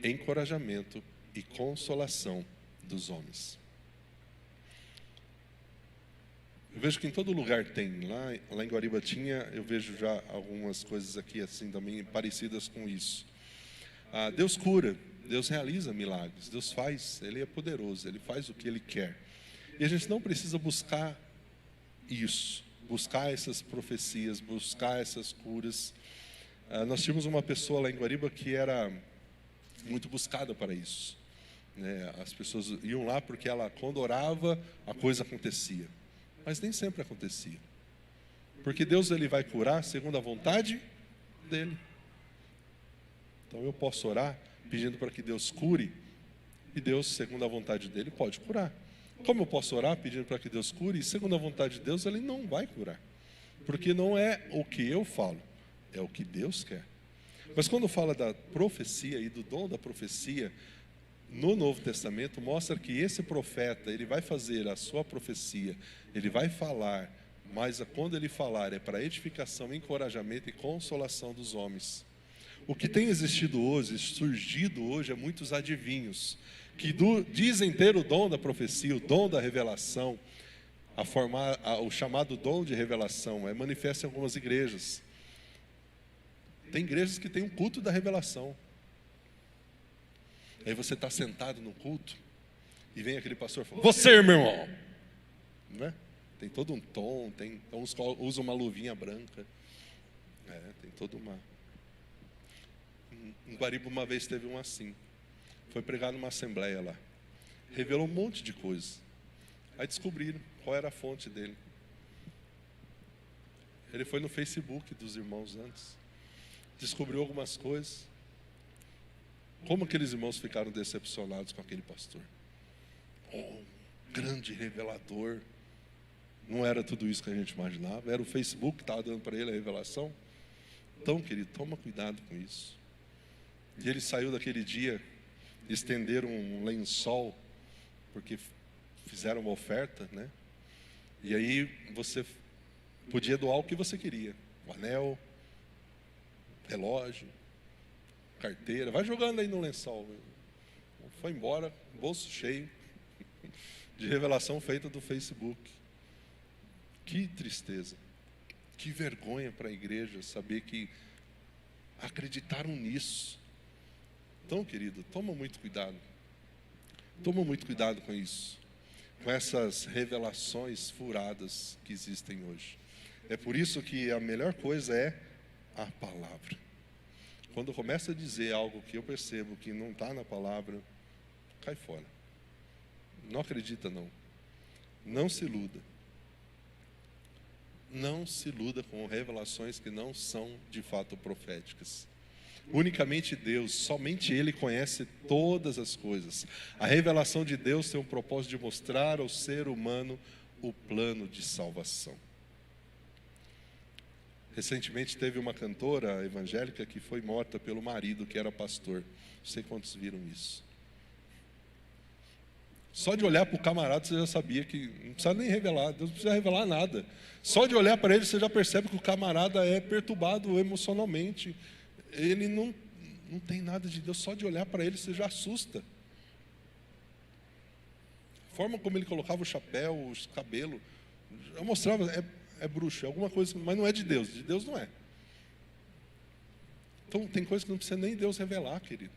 encorajamento e consolação dos homens. Eu vejo que em todo lugar tem, lá em Guariba tinha, eu vejo já algumas coisas aqui assim também parecidas com isso. Deus cura, Deus realiza milagres, Deus faz, Ele é poderoso, Ele faz o que Ele quer. E a gente não precisa buscar isso, buscar essas profecias, buscar essas curas. Nós tínhamos uma pessoa lá em Guariba que era muito buscada para isso, né? As pessoas iam lá porque ela, quando orava, a coisa acontecia. Mas nem sempre acontecia. Porque Deus, Ele vai curar segundo a vontade dEle. Então eu posso orar pedindo para que Deus cure, e Deus, segundo a vontade dEle, pode curar. Como eu posso orar pedindo para que Deus cure, e segundo a vontade de Deus, Ele não vai curar. Porque não é o que eu falo, é o que Deus quer. Mas quando fala da profecia e do dom da profecia, no Novo Testamento, mostra que esse profeta, ele vai fazer a sua profecia, ele vai falar, mas quando ele falar é para edificação, encorajamento e consolação dos homens. O que tem existido hoje, surgido hoje, é muitos adivinhos, que dizem ter o dom da profecia, o dom da revelação, o chamado dom de revelação, é manifesto em algumas igrejas. Tem igrejas que têm um culto da revelação. Aí você está sentado no culto e vem aquele pastor e fala: você, meu irmão, né? Tem todo um tom, tem uns que usam uma luvinha branca, tem toda uma... Em Guariba uma vez teve um assim, foi pregar numa assembleia lá, revelou um monte de coisa. Aí descobriram qual era a fonte dele. Ele foi no Facebook dos irmãos antes, descobriu algumas coisas. Como aqueles irmãos ficaram decepcionados com aquele pastor? Grande revelador. Não era tudo isso que a gente imaginava, era o Facebook que estava dando para ele a revelação. Então, querido, toma cuidado com isso. E ele saiu daquele dia, estenderam um lençol, porque fizeram uma oferta, né? E aí você podia doar o que você queria: o anel, relógio, carteira, vai jogando aí no lençol. Foi embora, bolso cheio de revelação feita do Facebook. Que tristeza, que vergonha para a igreja saber que acreditaram nisso. Então, querido, toma muito cuidado com isso, com essas revelações furadas que existem hoje. É por isso que a melhor coisa é a palavra. Quando eu começo a dizer algo que eu percebo que não está na palavra, cai fora. Não acredita, não. Não se iluda. Não se iluda com revelações que não são de fato proféticas. Unicamente Deus, somente Ele conhece todas as coisas. A revelação de Deus tem um propósito de mostrar ao ser humano o plano de salvação. Recentemente teve uma cantora evangélica que foi morta pelo marido, que era pastor. Não sei quantos viram isso. Só de olhar para o camarada você já sabia que não precisa nem revelar, Deus não precisa revelar nada. Só de olhar para ele você já percebe que o camarada é perturbado emocionalmente. Ele não tem nada de Deus, só de olhar para ele você já assusta. A forma como ele colocava o chapéu, o cabelo, eu mostrava, é bruxo, é alguma coisa, mas não é de Deus não é. Então tem coisas que não precisa nem Deus revelar, querido.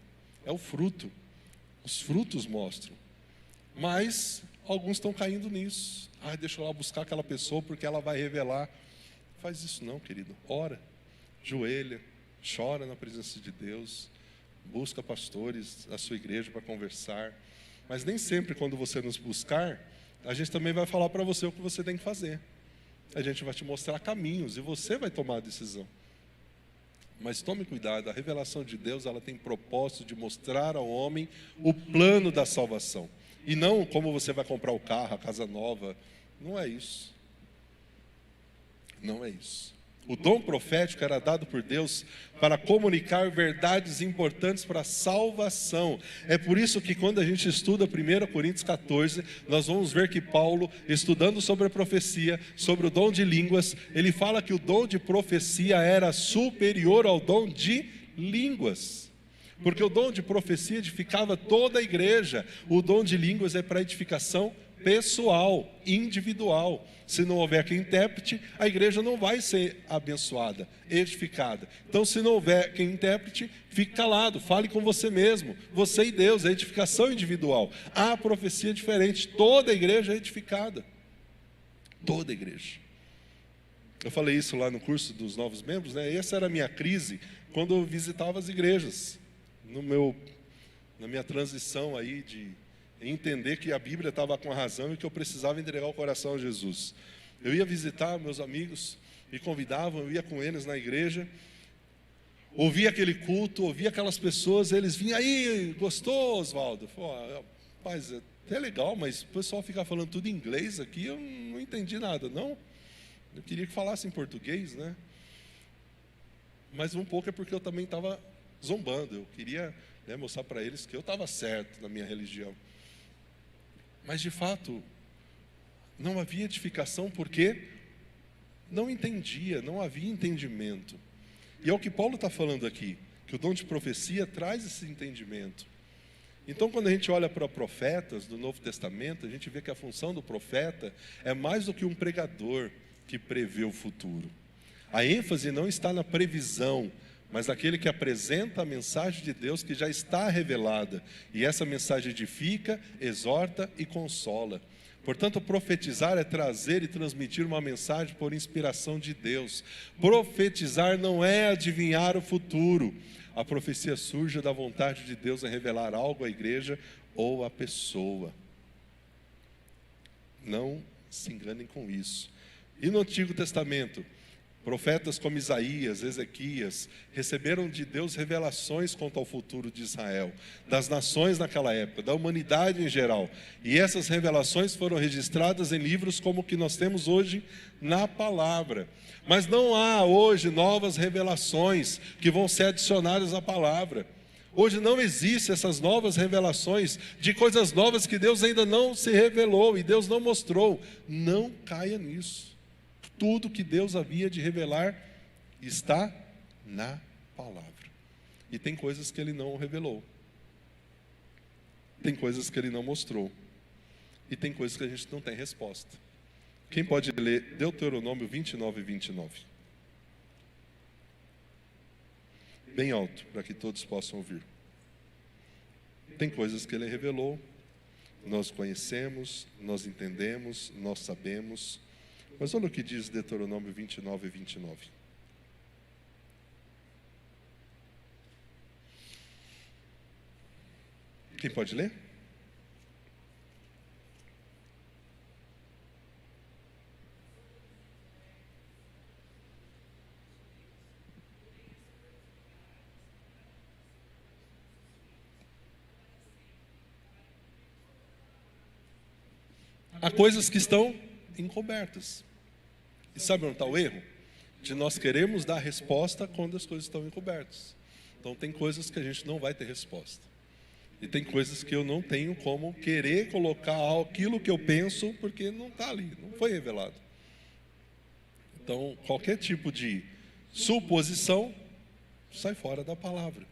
É o fruto, os frutos mostram. Mas alguns estão caindo nisso. Deixa eu lá buscar aquela pessoa porque ela vai revelar. Faz isso não, querido. Ora, joelha, chora na presença de Deus, busca pastores da sua igreja para conversar. Mas nem sempre quando você nos buscar, a gente também vai falar para você o que você tem que fazer. A gente vai te mostrar caminhos e você vai tomar a decisão. Mas tome cuidado, a revelação de Deus, ela tem propósito de mostrar ao homem o plano da salvação. E não como você vai comprar o carro, a casa nova. Não é isso. Não é isso. O dom profético era dado por Deus para comunicar verdades importantes para a salvação. É por isso que quando a gente estuda 1 Coríntios 14, nós vamos ver que Paulo, estudando sobre a profecia, sobre o dom de línguas, ele fala que o dom de profecia era superior ao dom de línguas. Porque o dom de profecia edificava toda a igreja. O dom de línguas é para edificação pessoal, individual. Se não houver quem intérprete, a igreja não vai ser abençoada, edificada. Então, se não houver quem intérprete, fique calado, fale com você mesmo, você e Deus, é edificação individual. A profecia é diferente, toda a igreja é edificada. Toda a igreja. Eu falei isso lá no curso dos novos membros, né? Essa era a minha crise quando eu visitava as igrejas. Na minha transição aí de entender que a Bíblia estava com a razão e que eu precisava entregar o coração a Jesus. Eu ia visitar meus amigos, me convidavam, eu ia com eles na igreja, ouvia aquele culto, ouvia aquelas pessoas, eles vinham aí, gostou, Oswaldo? Rapaz, é até legal, mas o pessoal fica falando tudo em inglês aqui, eu não entendi nada, não. Eu queria que falasse em português, né? Mas um pouco é porque eu também estava zombando, eu queria mostrar para eles que eu estava certo na minha religião. Mas de fato, não havia edificação porque não entendia, não havia entendimento. E é o que Paulo está falando aqui, que o dom de profecia traz esse entendimento. Então, quando a gente olha para profetas do Novo Testamento, a gente vê que a função do profeta é mais do que um pregador que prevê o futuro. A ênfase não está na previsão, mas daquele que apresenta a mensagem de Deus que já está revelada. E essa mensagem edifica, exorta e consola. Portanto, profetizar é trazer e transmitir uma mensagem por inspiração de Deus. Profetizar não é adivinhar o futuro. A profecia surge da vontade de Deus em revelar algo à igreja ou à pessoa. Não se enganem com isso. E no Antigo Testamento, profetas como Isaías, Ezequias, receberam de Deus revelações quanto ao futuro de Israel, das nações naquela época, da humanidade em geral. E essas revelações foram registradas em livros como o que nós temos hoje na palavra. Mas não há hoje novas revelações que vão ser adicionadas à palavra. Hoje não existem essas novas revelações de coisas novas que Deus ainda não se revelou e Deus não mostrou. Não caia nisso. Tudo que Deus havia de revelar está na palavra. E tem coisas que Ele não revelou. Tem coisas que Ele não mostrou. E tem coisas que a gente não tem resposta. Quem pode ler Deuteronômio 29 e 29? Bem alto, para que todos possam ouvir. Tem coisas que Ele revelou, nós conhecemos, nós entendemos, nós sabemos. Mas olha o que diz Deuteronômio 29 e 29. Quem pode ler? Há coisas que estão encobertas. E sabe onde está o erro? De nós queremos dar resposta quando as coisas estão encobertas. Então tem coisas que a gente não vai ter resposta. E tem coisas que eu não tenho como querer colocar aquilo que eu penso, porque não está ali, não foi revelado. Então qualquer tipo de suposição sai fora da palavra.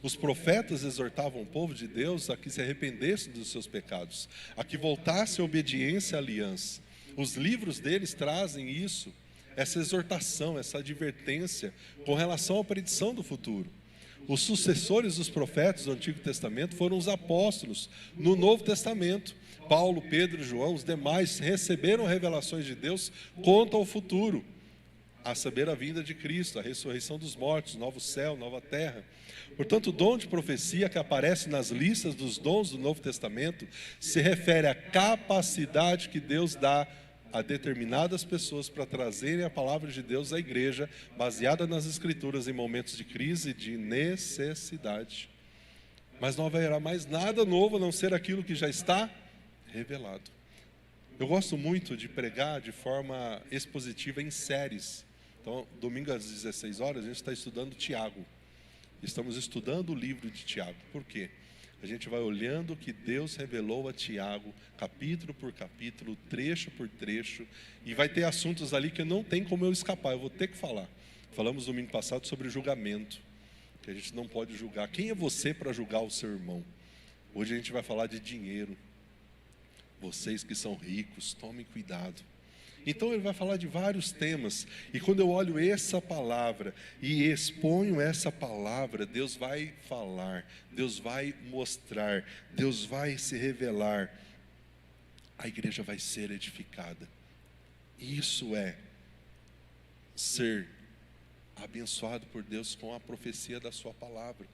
Os profetas exortavam o povo de Deus a que se arrependesse dos seus pecados, a que voltasse à obediência à aliança. Os livros deles trazem isso, essa exortação, essa advertência com relação à predição do futuro. Os sucessores dos profetas do Antigo Testamento foram os apóstolos no Novo Testamento. Paulo, Pedro, João, os demais receberam revelações de Deus quanto ao futuro, a saber, a vinda de Cristo, a ressurreição dos mortos, novo céu, nova terra. Portanto, o dom de profecia que aparece nas listas dos dons do Novo Testamento se refere à capacidade que Deus dá a determinadas pessoas para trazerem a palavra de Deus à igreja, baseada nas Escrituras em momentos de crise e de necessidade. Mas não haverá mais nada novo a não ser aquilo que já está revelado. Eu gosto muito de pregar de forma expositiva em séries. Então, domingo às 16 horas, a gente está estudando Tiago. Estamos estudando o livro de Tiago. Por quê? A gente vai olhando o que Deus revelou a Tiago, capítulo por capítulo, trecho por trecho, e vai ter assuntos ali que não tem como eu escapar, eu vou ter que falar. Falamos domingo passado sobre julgamento, que a gente não pode julgar. Quem é você para julgar o seu irmão? Hoje a gente vai falar de dinheiro. Vocês que são ricos, tomem cuidado. Então ele vai falar de vários temas, e quando eu olho essa palavra e exponho essa palavra, Deus vai falar, Deus vai mostrar, Deus vai se revelar, a igreja vai ser edificada. Isso é ser abençoado por Deus com a profecia da sua palavra.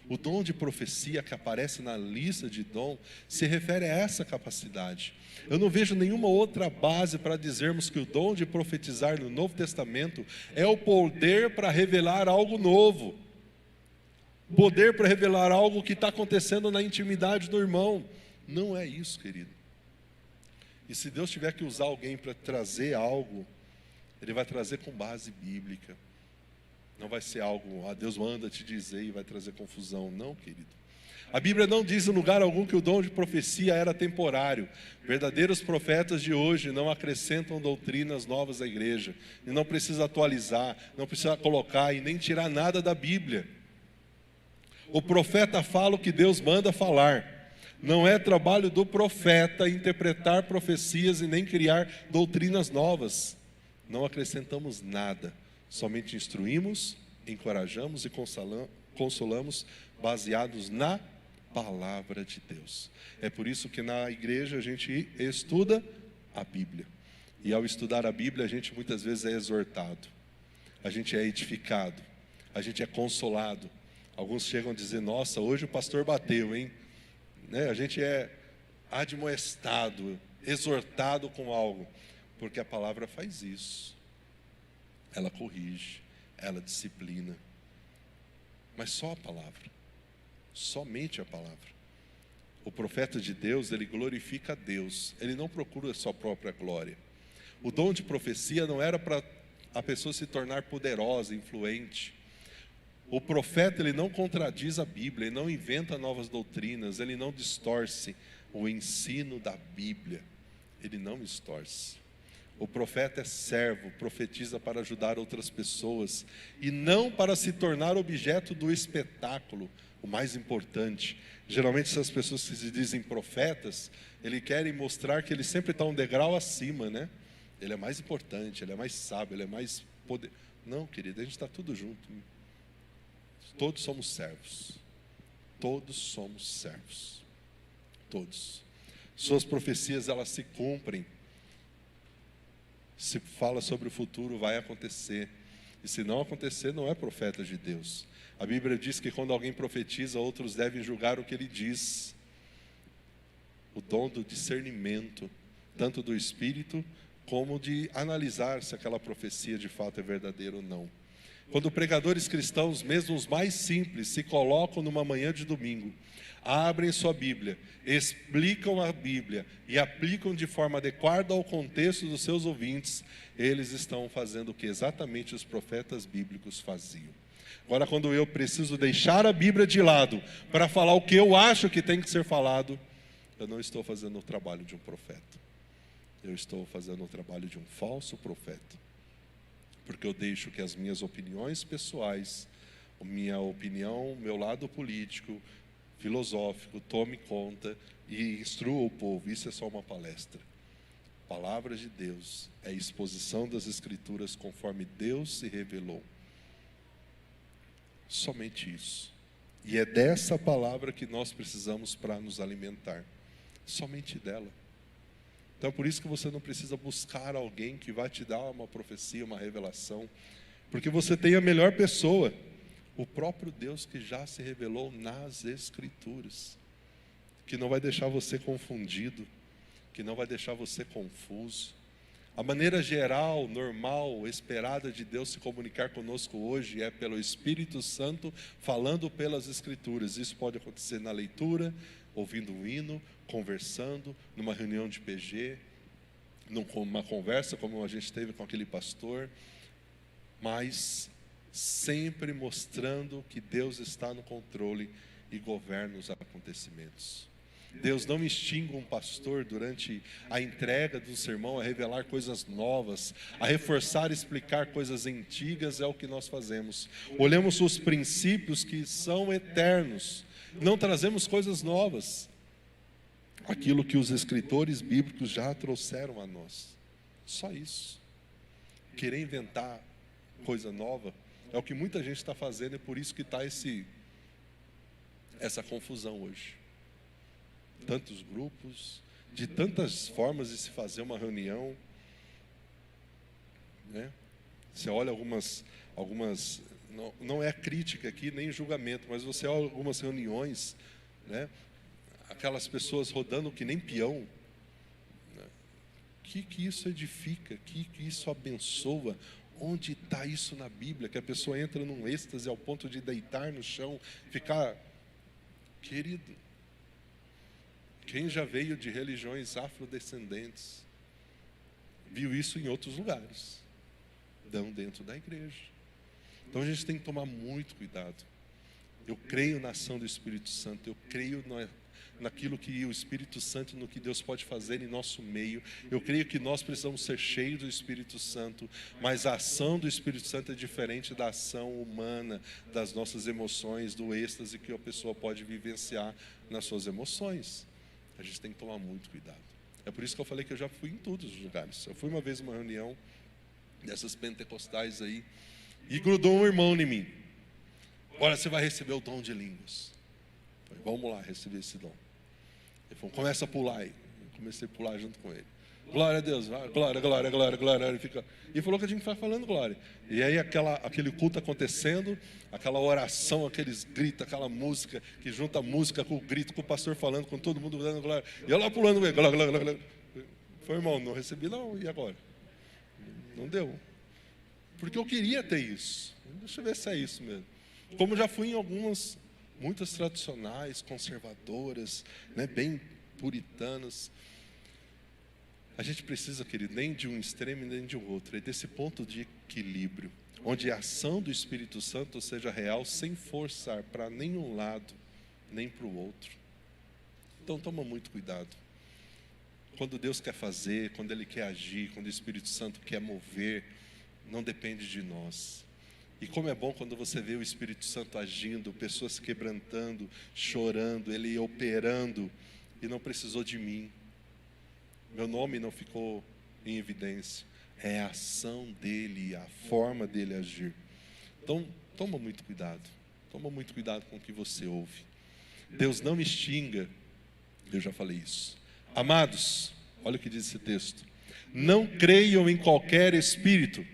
O dom de profecia que aparece na lista de dom se refere a essa capacidade. Eu não vejo nenhuma outra base para dizermos que o dom de profetizar no Novo Testamento é o poder para revelar algo novo. Poder para revelar algo que está acontecendo na intimidade do irmão. Não é isso, querido. E se Deus tiver que usar alguém para trazer algo, Ele vai trazer com base bíblica. Não vai ser algo, Deus manda te dizer e vai trazer confusão. Não, querido. A Bíblia não diz em lugar algum que o dom de profecia era temporário. Verdadeiros profetas de hoje não acrescentam doutrinas novas à igreja. E não precisa atualizar, não precisa colocar e nem tirar nada da Bíblia. O profeta fala o que Deus manda falar. Não é trabalho do profeta interpretar profecias e nem criar doutrinas novas. Não acrescentamos nada. Somente instruímos encorajamos e consolamos baseados na palavra de Deus. É por isso que na igreja a gente estuda a Bíblia. E ao estudar a Bíblia, a gente muitas vezes é exortado, a gente é edificado, a gente é consolado. Alguns chegam a dizer: nossa, hoje o pastor bateu, hein? Né? A gente é admoestado, exortado com algo, porque a palavra faz isso. Ela corrige, ela disciplina. Mas só a palavra, somente a palavra. O profeta de Deus, ele glorifica a Deus, ele não procura a sua própria glória. O dom de profecia não era para a pessoa se tornar poderosa, influente. O profeta, ele não contradiz a Bíblia, ele não inventa novas doutrinas, ele não distorce o ensino da Bíblia, ele não distorce. O profeta é servo, profetiza para ajudar outras pessoas e não para se tornar objeto do espetáculo, o mais importante. Geralmente essas pessoas que se dizem profetas, eles querem mostrar que ele sempre está um degrau acima, né? Ele é mais importante, ele é mais sábio, ele é mais poder. Não, querido, a gente está tudo junto. Todos somos servos. Todos somos servos. Todos. Suas profecias, elas se cumprem. Se fala sobre o futuro, vai acontecer. E se não acontecer, não é profeta de Deus. A Bíblia diz que quando alguém profetiza, outros devem julgar o que ele diz. O dom do discernimento, tanto do Espírito, como de analisar se aquela profecia de fato é verdadeira ou não. Quando pregadores cristãos, mesmo os mais simples, se colocam numa manhã de domingo, abrem sua Bíblia, explicam a Bíblia e aplicam de forma adequada ao contexto dos seus ouvintes, eles estão fazendo o que exatamente os profetas bíblicos faziam. Agora, quando eu preciso deixar a Bíblia de lado para falar o que eu acho que tem que ser falado, eu não estou fazendo o trabalho de um profeta. Eu estou fazendo o trabalho de um falso profeta. Porque eu deixo que as minhas opiniões pessoais, minha opinião, meu lado político, filosófico, tome conta e instrua o povo. Isso é só uma palestra. Palavra de Deus é a exposição das Escrituras conforme Deus se revelou. Somente isso. E é dessa palavra que nós precisamos para nos alimentar. Somente dela. Então é por isso que você não precisa buscar alguém que vai te dar uma profecia, uma revelação, porque você tem a melhor pessoa, o próprio Deus que já se revelou nas Escrituras, que não vai deixar você confundido, que não vai deixar você confuso. A maneira geral, normal, esperada de Deus se comunicar conosco hoje é pelo Espírito Santo falando pelas Escrituras. Isso pode acontecer na leitura, ouvindo um hino, conversando, numa reunião de PG, numa conversa como a gente teve com aquele pastor, mas sempre mostrando que Deus está no controle e governa os acontecimentos. Deus não extingue um pastor durante a entrega do sermão a revelar coisas novas, a reforçar e explicar coisas antigas. É o que nós fazemos. Olhamos os princípios que são eternos, não trazemos coisas novas, aquilo que os escritores bíblicos já trouxeram a nós. Só isso. Querer inventar coisa nova é o que muita gente está fazendo, e por isso que está essa confusão hoje. Tantos grupos, de tantas formas de se fazer uma reunião, né? Você olha algumas não é crítica aqui, nem julgamento, mas você olha algumas reuniões, né? Aquelas pessoas rodando que nem peão, né? Que isso edifica, que isso abençoa? Onde está isso na Bíblia? Que a pessoa entra num êxtase ao ponto de deitar no chão, ficar... Querido, quem já veio de religiões afrodescendentes viu isso em outros lugares, não dentro da igreja. Então a gente tem que tomar muito cuidado. Eu creio na ação do Espírito Santo, eu creio naquilo que o Espírito Santo, no que Deus pode fazer em nosso meio. Eu creio que nós precisamos ser cheios do Espírito Santo, mas a ação do Espírito Santo é diferente da ação humana, das nossas emoções, do êxtase que a pessoa pode vivenciar nas suas emoções. A gente tem que tomar muito cuidado. É por isso que eu falei que eu já fui em todos os lugares. Eu fui uma vez numa reunião dessas pentecostais aí, E grudou um irmão em mim. Agora você vai receber o dom de línguas. Falei, vamos lá receber esse dom. Ele falou, começa a pular aí. Eu comecei a pular junto com ele. Glória a Deus, glória, glória, glória, glória. Ele fica... E falou que a gente vai falando glória. E aí aquele culto acontecendo, aquela oração, aqueles gritos, aquela música, que junta a música com o grito, com o pastor falando, com todo mundo dando glória. E eu lá pulando, glória, glória, glória. Foi, irmão, não recebi não, e agora? Não deu. Porque eu queria ter isso. Deixa eu ver se é isso mesmo. Como já fui em algumas, muitas tradicionais, conservadoras, né, bem puritanas. A gente precisa, querido, nem de um extremo nem de um outro. É desse ponto de equilíbrio, onde a ação do Espírito Santo seja real, sem forçar para nenhum lado, nem para o outro. Então toma muito cuidado. Quando Deus quer fazer, quando Ele quer agir, quando o Espírito Santo quer mover, não depende de nós. E como é bom quando você vê o Espírito Santo agindo, pessoas se quebrantando, chorando, Ele operando, e não precisou de mim. Meu nome não ficou em evidência. É a ação dele, a forma dele agir. Então, toma muito cuidado. Toma muito cuidado com o que você ouve. Deus não me xinga. Eu já falei isso. Amados, olha o que diz esse texto. Não creiam em qualquer espírito.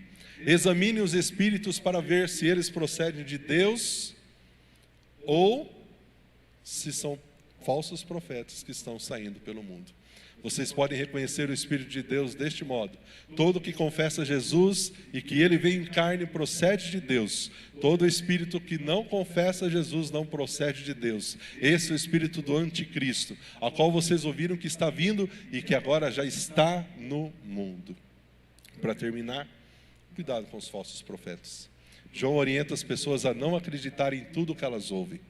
Examine os espíritos para ver se eles procedem de Deus ou se são falsos profetas que estão saindo pelo mundo. Vocês podem reconhecer o Espírito de Deus deste modo. Todo que confessa Jesus e que Ele veio em carne procede de Deus. Todo espírito que não confessa Jesus não procede de Deus. Esse é o espírito do anticristo, a qual vocês ouviram que está vindo e que agora já está no mundo. Para terminar, cuidado com os falsos profetas. João orienta as pessoas a não acreditarem em tudo que elas ouvem,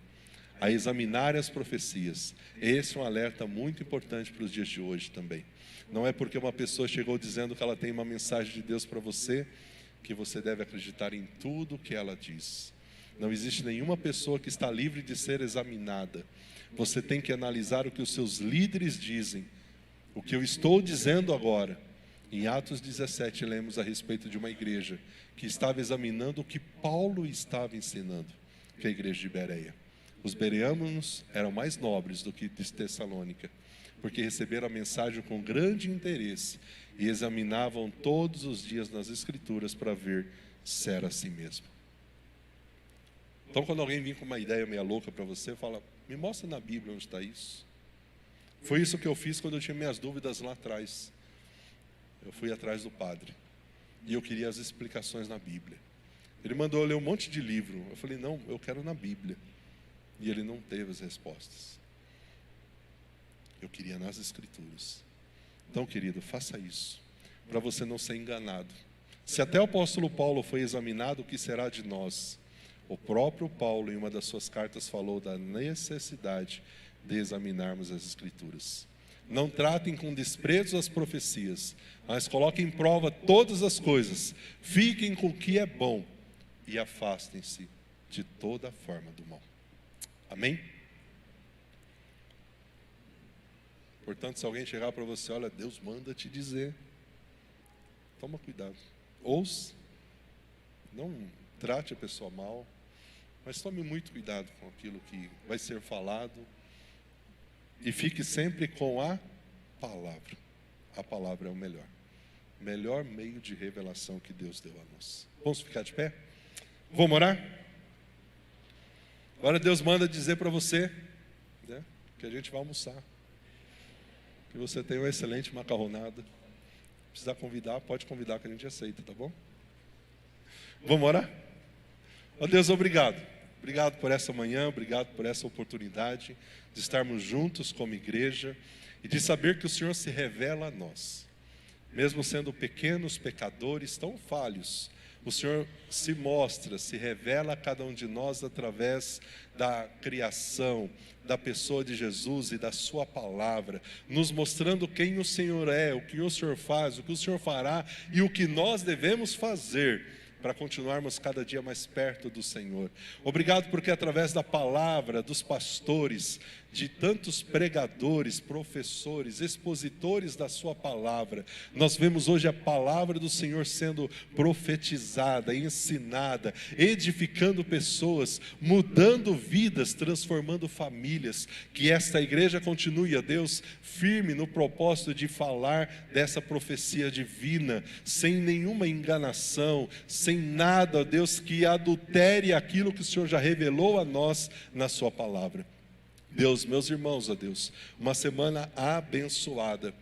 a examinar as profecias. Esse é um alerta muito importante para os dias de hoje também. Não é porque uma pessoa chegou dizendo que ela tem uma mensagem de Deus para você, que você deve acreditar em tudo que ela diz. Não existe nenhuma pessoa que está livre de ser examinada. Você tem que analisar o que os seus líderes dizem. O que eu estou dizendo agora. Em Atos 17, lemos a respeito de uma igreja que estava examinando o que Paulo estava ensinando, que é a igreja de Bereia. Os bereanos eram mais nobres do que de Tessalônica, porque receberam a mensagem com grande interesse e examinavam todos os dias nas Escrituras para ver se era assim mesmo. Então, quando alguém vem com uma ideia meia louca para você, fala, me mostra na Bíblia onde está isso. Foi isso que eu fiz quando eu tinha minhas dúvidas lá atrás. Eu fui atrás do padre e eu queria as explicações na Bíblia. Ele mandou eu ler um monte de livro. Eu falei, não, eu quero na Bíblia. E ele não teve as respostas. Eu queria nas Escrituras. Então, querido, faça isso, para você não ser enganado. Se até o apóstolo Paulo foi examinado, o que será de nós? O próprio Paulo, em uma das suas cartas, falou da necessidade de examinarmos as Escrituras. Não tratem com desprezo as profecias, mas coloquem em prova todas as coisas. Fiquem com o que é bom e afastem-se de toda forma do mal. Amém? Portanto, se alguém chegar para você, olha, Deus manda te dizer, toma cuidado. Ouça, não trate a pessoa mal, mas tome muito cuidado com aquilo que vai ser falado e fique sempre com a palavra. A palavra é o melhor meio de revelação que Deus deu a nós. Vamos ficar de pé? Vamos orar? Agora Deus manda dizer para você, né, que a gente vai almoçar. Que você tem uma excelente macarronada. Precisar convidar, pode convidar que a gente aceita, tá bom? Vamos orar? Ó Deus, obrigado. Obrigado por essa manhã, obrigado por essa oportunidade de estarmos juntos como igreja e de saber que o Senhor se revela a nós. Mesmo sendo pequenos pecadores tão falhos, o Senhor se mostra, se revela a cada um de nós através da criação, da pessoa de Jesus e da sua palavra, nos mostrando quem o Senhor é, o que o Senhor faz, o que o Senhor fará e o que nós devemos fazer para continuarmos cada dia mais perto do Senhor. Obrigado porque através da palavra dos pastores, de tantos pregadores, professores, expositores da sua palavra, nós vemos hoje a palavra do Senhor sendo profetizada, ensinada, edificando pessoas, mudando vidas, transformando famílias. Que esta igreja continue, ó Deus, firme no propósito de falar dessa profecia divina, sem nenhuma enganação, sem nada, ó Deus, que adultere aquilo que o Senhor já revelou a nós na sua palavra. Deus, meus irmãos, ó Deus, uma semana abençoada,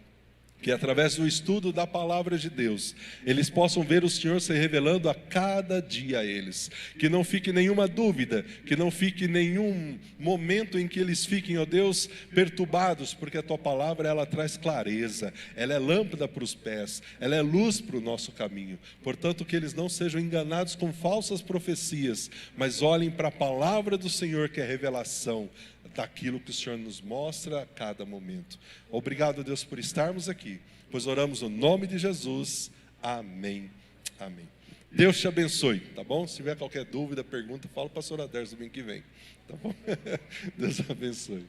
que através do estudo da palavra de Deus, eles possam ver o Senhor se revelando a cada dia a eles, que não fique nenhuma dúvida, que não fique nenhum momento em que eles fiquem, ó Deus, perturbados, porque a tua palavra, ela traz clareza, ela é lâmpada para os pés, ela é luz para o nosso caminho. Portanto, que eles não sejam enganados com falsas profecias, mas olhem para a palavra do Senhor, que é revelação daquilo que o Senhor nos mostra a cada momento. Obrigado, Deus, por estarmos aqui, pois oramos no nome de Jesus. Amém. Amém. Deus te abençoe, tá bom? Se tiver qualquer dúvida, pergunta, fala para o pastor Aderson domingo que vem, tá bom? Deus abençoe.